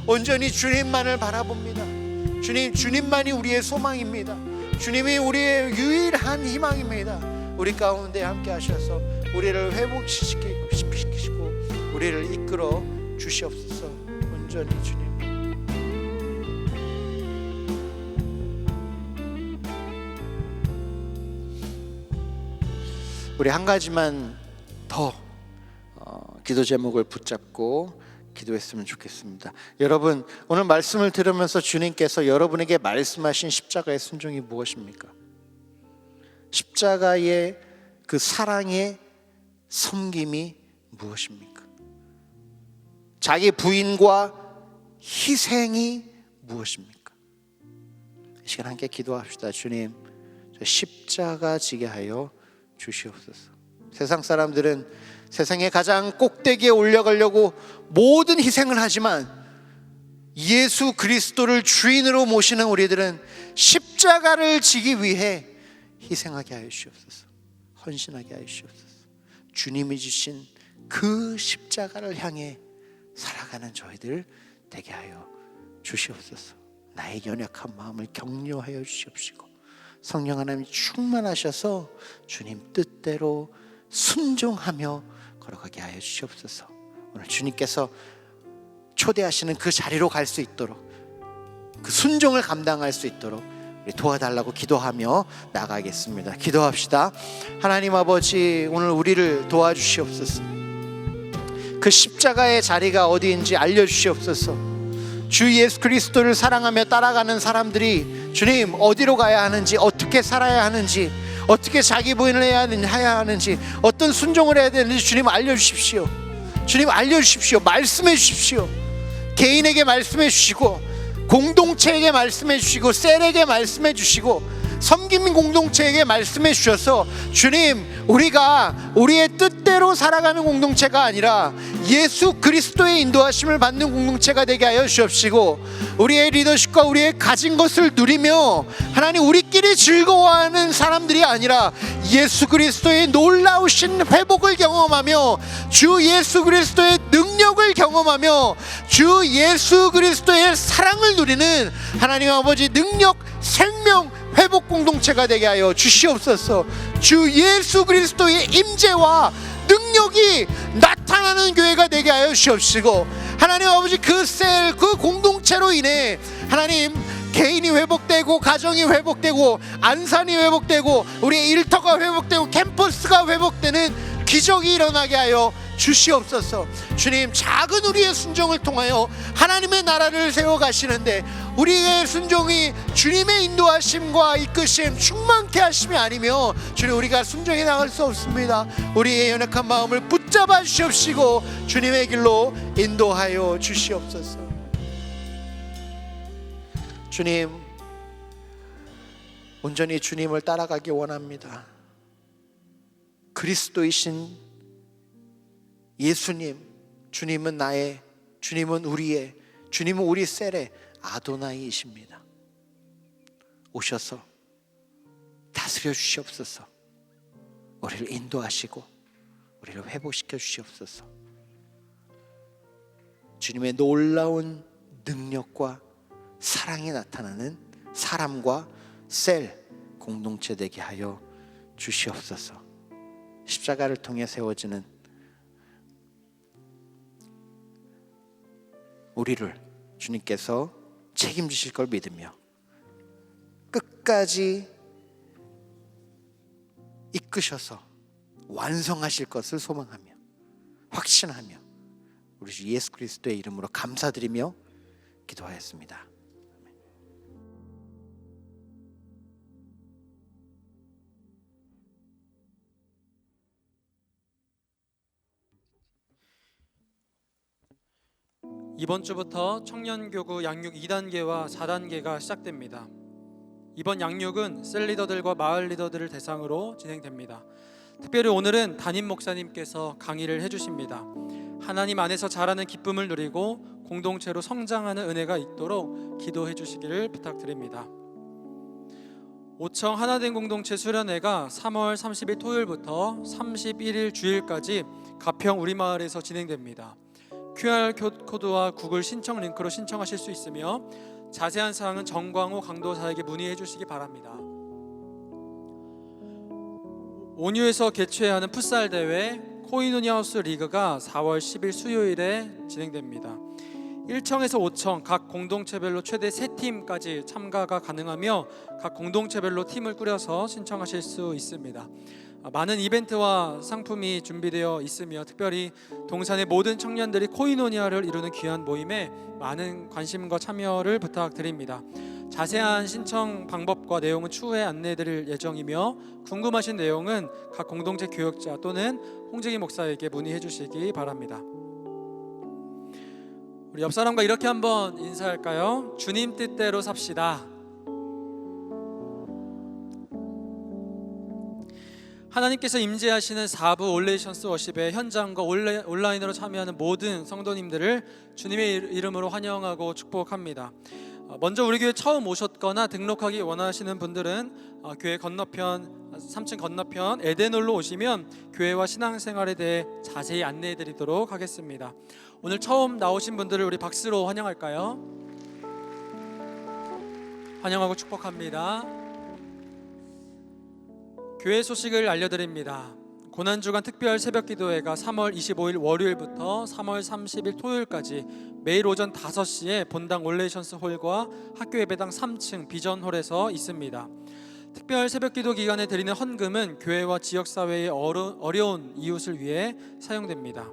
G: 온전히 주님만을 바라봅니다. 주님만이 우리의 소망입니다. 주님이 우리의 유일한 희망입니다. 우리 가운데 함께 하셔서 우리를 회복시키시고 우리를 이끌어 주시옵소서. 온전히 주님. 우리 한 가지만 더 기도 제목을 붙잡고 기도했으면 좋겠습니다. 여러분, 오늘 말씀을 들으면서 주님께서 여러분에게 말씀하신 십자가의 순종이 무엇입니까? 십자가의 그 사랑의 섬김이 무엇입니까? 자기 부인과 희생이 무엇입니까? 이 시간 함께 기도합시다. 주님, 저 십자가 지게 하여 주시옵소서. 세상 사람들은 세상의 가장 꼭대기에 올라가려고 모든 희생을 하지만 예수 그리스도를 주인으로 모시는 우리들은 십자가를 지기 위해 희생하게 하여 주시옵소서. 헌신하게 하여 주시옵소서. 주님이 주신 그 십자가를 향해 살아가는 저희들 되게 하여 주시옵소서. 나의 연약한 마음을 격려하여 주시옵시고 성령 하나님 충만하셔서 주님 뜻대로 순종하며 걸어가게 하여 주시옵소서. 오늘 주님께서 초대하시는 그 자리로 갈 수 있도록, 그 순종을 감당할 수 있도록 우리 도와달라고 기도하며 나가겠습니다. 기도합시다. 하나님 아버지, 오늘 우리를 도와주시옵소서. 그 십자가의 자리가 어디인지 알려주시옵소서. 주 예수 그리스도를 사랑하며 따라가는 사람들이 주님 어디로 가야 하는지, 어떻게 살아야 하는지, 어떻게 자기 부인을 해야 하는지, 어떤 순종을 해야 되는지 주님 알려주십시오. 주님 알려주십시오. 말씀해 주십시오. 개인에게 말씀해 주시고, 공동체에게 말씀해 주시고, 셀에게 말씀해 주시고, 섬김 공동체에게 말씀해 주셔서 주님, 우리가 우리의 뜻대로 살아가는 공동체가 아니라 예수 그리스도의 인도하심을 받는 공동체가 되게 하여 주옵시고, 우리의 리더십과 우리의 가진 것을 누리며 하나님 우리끼리 즐거워하는 사람들이 아니라 예수 그리스도의 놀라우신 회복을 경험하며 주 예수 그리스도의 능력을 경험하며 주 예수 그리스도의 사랑을 누리는 하나님 아버지 능력, 생명, 회복 공동체가 되게 하여 주시옵소서. 주 예수 그리스도의 임재와 능력이 나타나는 교회가 되게 하여 주시옵시고, 하나님 아버지 그 셀, 그 공동체로 인해 하나님 개인이 회복되고, 가정이 회복되고, 안산이 회복되고, 우리의 일터가 회복되고, 캠퍼스가 회복되는 기적이 일어나게 하여 주시옵소서. 주님, 작은 우리의 순종을 통하여 하나님의 나라를 세워가시는데 우리의 순종이 주님의 인도하심과 이끄심, 충만케 하심이 아니며 주님, 우리가 순종해 나갈 수 없습니다. 우리의 연약한 마음을 붙잡아 주시옵시고 주님의 길로 인도하여 주시옵소서. 주님, 온전히 주님을 따라가기 원합니다. 그리스도이신 예수님, 주님은 나의, 주님은 우리의, 주님은 우리 셀의 아도나이이십니다. 오셔서 다스려 주시옵소서. 우리를 인도하시고 우리를 회복시켜 주시옵소서. 주님의 놀라운 능력과 사랑이 나타나는 사람과 셀 공동체 되게 하여 주시옵소서. 십자가를 통해 세워지는 우리를 주님께서 책임지실 걸 믿으며 끝까지 이끄셔서 완성하실 것을 소망하며 확신하며 우리 주 예수 그리스도의 이름으로 감사드리며 기도하였습니다.
H: 이번 주부터 청년교구 양육 2단계와 4단계가 시작됩니다. 이번 양육은 셀 리더들과 마을 리더들을 대상으로 진행됩니다. 특별히 오늘은 담임 목사님께서 강의를 해주십니다. 하나님 안에서 자라는 기쁨을 누리고 공동체로 성장하는 은혜가 있도록 기도해 주시기를 부탁드립니다. 5청 하나된 공동체 수련회가 3월 30일 토요일부터 31일 주일까지 가평 우리마을에서 진행됩니다. QR 코드와 구글 신청 링크로 신청하실 수 있으며 자세한 사항은 정광호 강도사에게 문의해 주시기 바랍니다. 온유에서 개최하는 풋살 대회 코이노니아 하우스 리그가 4월 10일 수요일에 진행됩니다. 1청에서 5청 각 공동체별로 최대 3팀까지 참가가 가능하며 각 공동체별로 팀을 꾸려서 신청하실 수 있습니다. 많은 이벤트와 상품이 준비되어 있으며 특별히 동산의 모든 청년들이 코이노니아를 이루는 귀한 모임에 많은 관심과 참여를 부탁드립니다. 자세한 신청 방법과 내용은 추후에 안내드릴 예정이며 궁금하신 내용은 각 공동체 교역자 또는 홍재기 목사에게 문의해 주시기 바랍니다. 우리 옆 사람과 이렇게 한번 인사할까요? 주님 뜻대로 삽시다. 하나님께서 임재하시는 4부 올레이션스 워십의 현장과 온라인으로 참여하는 모든 성도님들을 주님의 이름으로 환영하고 축복합니다. 먼저 우리 교회 처음 오셨거나 등록하기 원하시는 분들은 교회 건너편 3층 건너편 에덴홀로 오시면 교회와 신앙생활에 대해 자세히 안내해 드리도록 하겠습니다. 오늘 처음 나오신 분들을 우리 박수로 환영할까요? 환영하고 축복합니다. 교회 소식을 알려드립니다. 고난주간 특별 새벽기도회가 3월 25일 월요일부터 3월 30일 토요일까지 매일 오전 5시에 본당 올레이션스 홀과 학교 예배당 3층 비전홀에서 있습니다. 특별 새벽기도 기간에 드리는 헌금은 교회와 지역사회의 어려운 이웃을 위해 사용됩니다.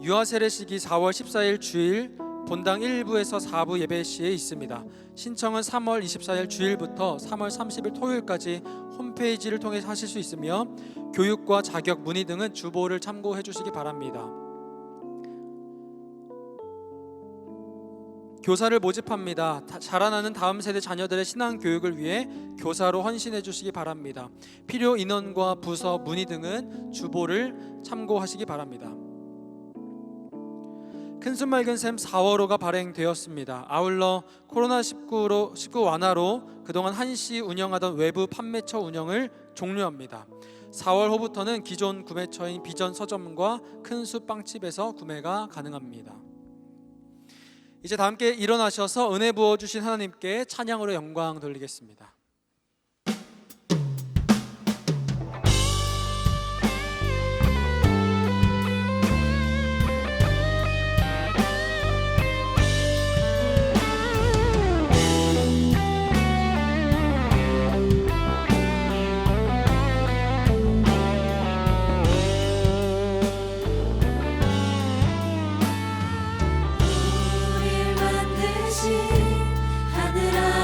H: 유아 세례식이 4월 14일 주일 본당 1부에서 4부 예배 시에 있습니다. 신청은 3월 24일 주일부터 3월 30일 토요일까지 홈페이지를 통해 하실 수 있으며 교육과 자격 문의 등은 주보를 참고해 주시기 바랍니다. 교사를 모집합니다. 자라나는 다음 세대 자녀들의 신앙 교육을 위해 교사로 헌신해 주시기 바랍니다. 필요 인원과 부서 문의 등은 주보를 참고하시기 바랍니다. 큰숨 맑은 샘 4월호가 발행되었습니다. 아울러 코로나19 완화로 그동안 한시 운영하던 외부 판매처 운영을 종료합니다. 4월호부터는 기존 구매처인 비전 서점과 큰숲 빵집에서 구매가 가능합니다. 이제 다 함께 일어나셔서 은혜 부어주신 하나님께 찬양으로 영광 돌리겠습니다.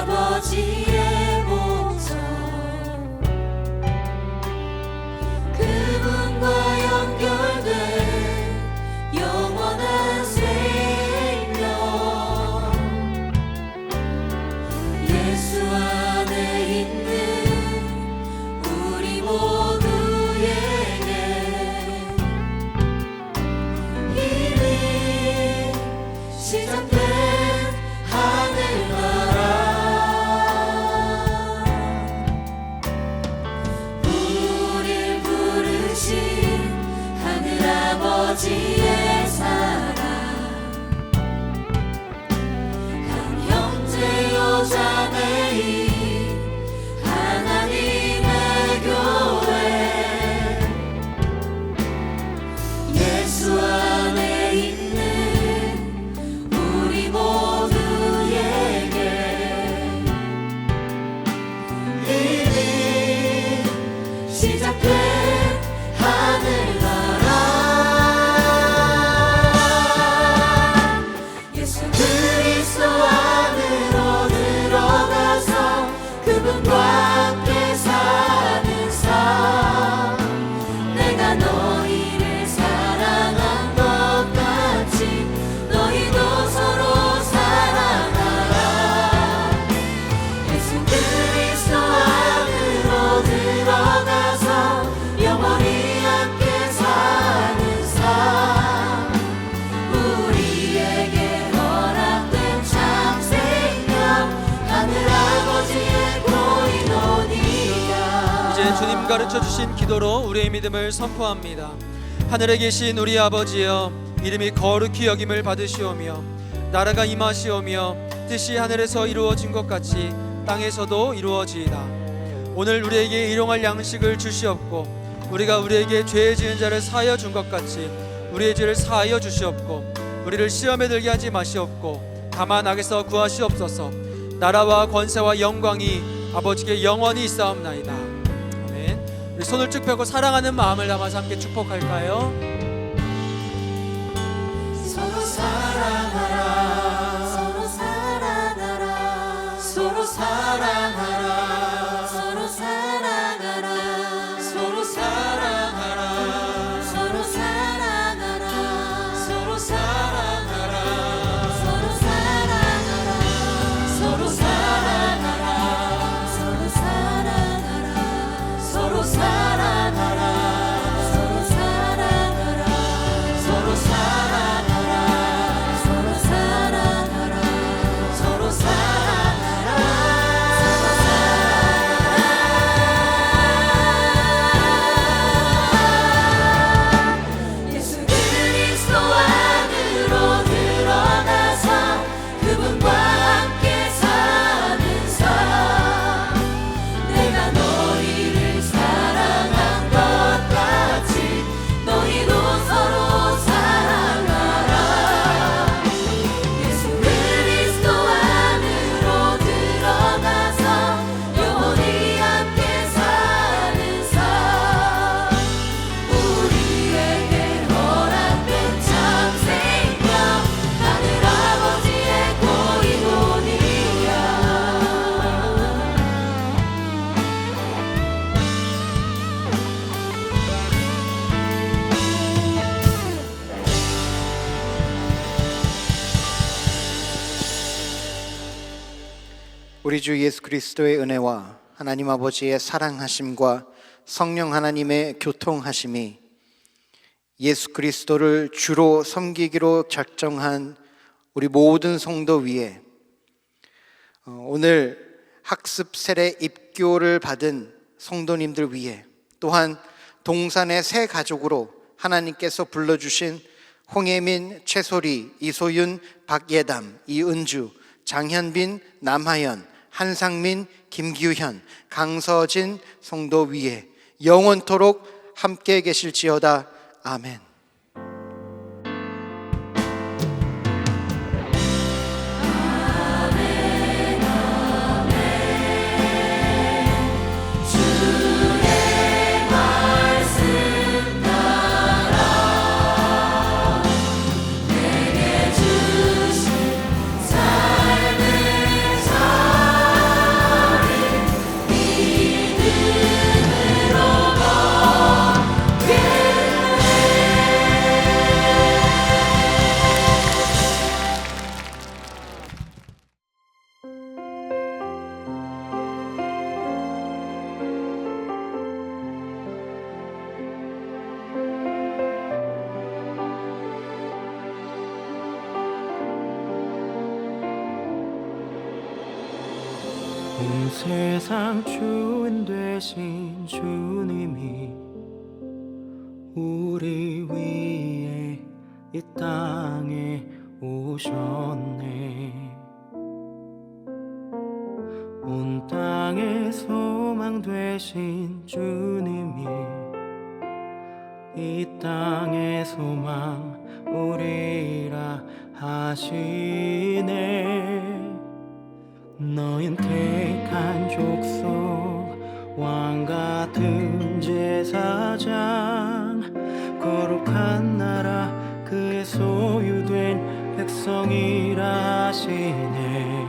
C: 하늘아버지의 목적 그분과 연결된 영원한 생명 예수 안에 있는 우리 모두에게 이미 시작된 하늘나라 아버지의 사랑 한 형제여 자매인 하나님의 교회 예수 안에 있는 우리 모두에게 이미 시작된 하늘나라 그분과 함께 사는 삶 내가 너희를 사랑한 것 같이 너희도 서로 사랑하라 예수 그리스도 안으로 들어가서 영원히 함께 사는 삶 우리에게 허락된 참 생명 하늘아버지의
H: 이제 주님 가르쳐주신 기도로 우리의 믿음을 선포합니다. 하늘에 계신 우리 아버지여 이름이 거룩히 여김을 받으시오며 나라가 임하시오며 뜻이 하늘에서 이루어진 것 같이 땅에서도 이루어지이다. 오늘 우리에게 일용할 양식을 주시옵고 우리가 우리에게 죄 지은 자를 사하여 준 것 같이 우리의 죄를 사하여 주시옵고 우리를 시험에 들게 하지 마시옵고 다만 악에서 구하시옵소서. 나라와 권세와 영광이 아버지께 영원히 있사옵나이다. 아멘. 우리 손을 쭉 펴고 사랑하는 마음을 담아서 함께 축복할까요?
C: 서로 사랑하라 서로 사랑하라 서로 사랑하라 서로 사랑하라 서로 사랑하라 서로 사랑하라 서로 사랑하라 서로 사랑하라 서로 사랑하라 서로 사랑하라 서로 사랑하라 서로 사랑하라 서로 사랑하라 서로 사랑하라 서로 사랑하라. 예수 그리스도 안으로 들어가서 그분과 함께 사는 삶 내가 너희를 사랑한 것 같이 너희도 서로 사랑하라. 예수 그리스도 안으로 들어가서 영원히 함께 사는 삶 우리에게 허락된 참 생명 하늘 아버지의 고의원이야.
G: 우리 주 예수 그리스도의 은혜와 하나님 아버지의 사랑하심과 성령 하나님의 교통하심이 예수 그리스도를 주로 섬기기로 작정한 우리 모든 성도 위에 오늘 학습 세례 입교를 받은 성도님들 위에 또한 동산의 새 가족으로 하나님께서 불러주신 홍예민, 최소리, 이소윤, 박예담, 이은주, 장현빈, 남하연, 한상민, 김규현, 강서진 성도 위에 영원토록 함께 계실지어다. 아멘.
I: 온 세상 주인 되신 주님이 우리 위에 이 땅에 오셨네. 온 땅의 소망 되신 주님이 이 땅의 소망 우리라 하시네. 너흰 택한 족속 왕같은 제사장 거룩한 나라 그의 소유된 백성이라 하시네.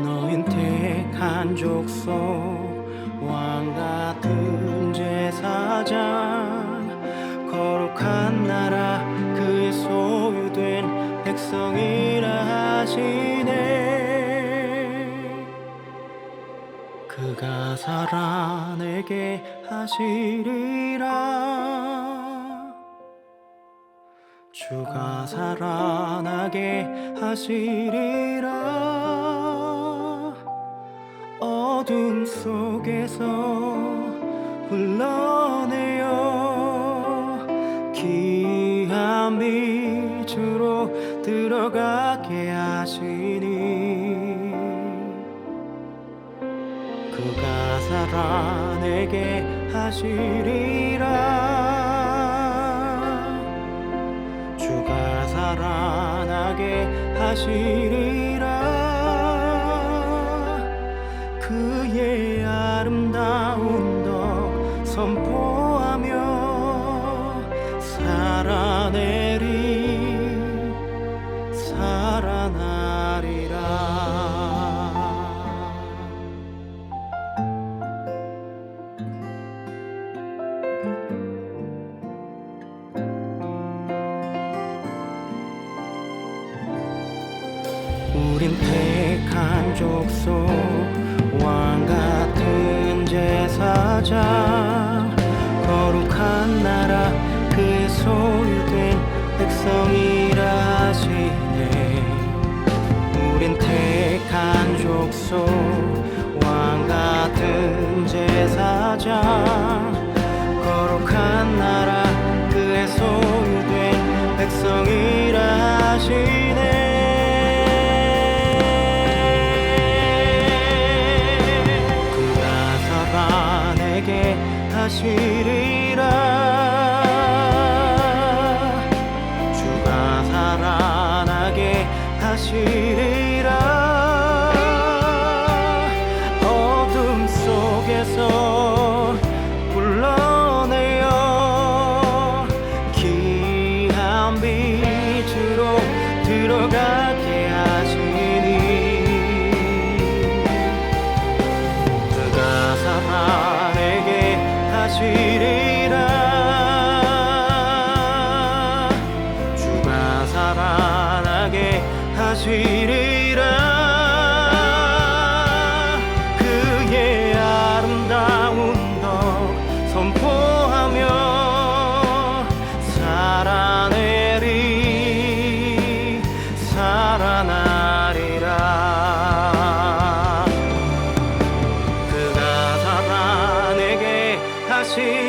I: 너흰 택한 족속 왕같은 제사장 거룩한 나라 그의 소유된 백성이라 하시네. 그가 살아내게 하시리라. 주가 살아나게 하시리라. 어둠 속에서 불러내어 귀한 빛으로 들어가게 하시니. 그가 살아내게 하시리라. 주가 살아나게 하시리라. 그의 아름다운 덕 선포하며 살아나리라. 우린 택한 족속 왕 같은 제사장 거룩한 나라 그의 소유된 백성이라 하시네. 우린 택한 족속 왕 같은 제사장 거룩한 나라 그의 소유된 백성이라 하시네. 하시리라. 주가 살아나게 하시리라. 어둠 속에서 불러내어 귀한 빛으로 들어가게 하시니. 주가 살아내게 하시리라. 주가 살아나게 하시리라. 그의 아름다운 덕 선포하며 살아나리라. 그가 살아내게 하시리라.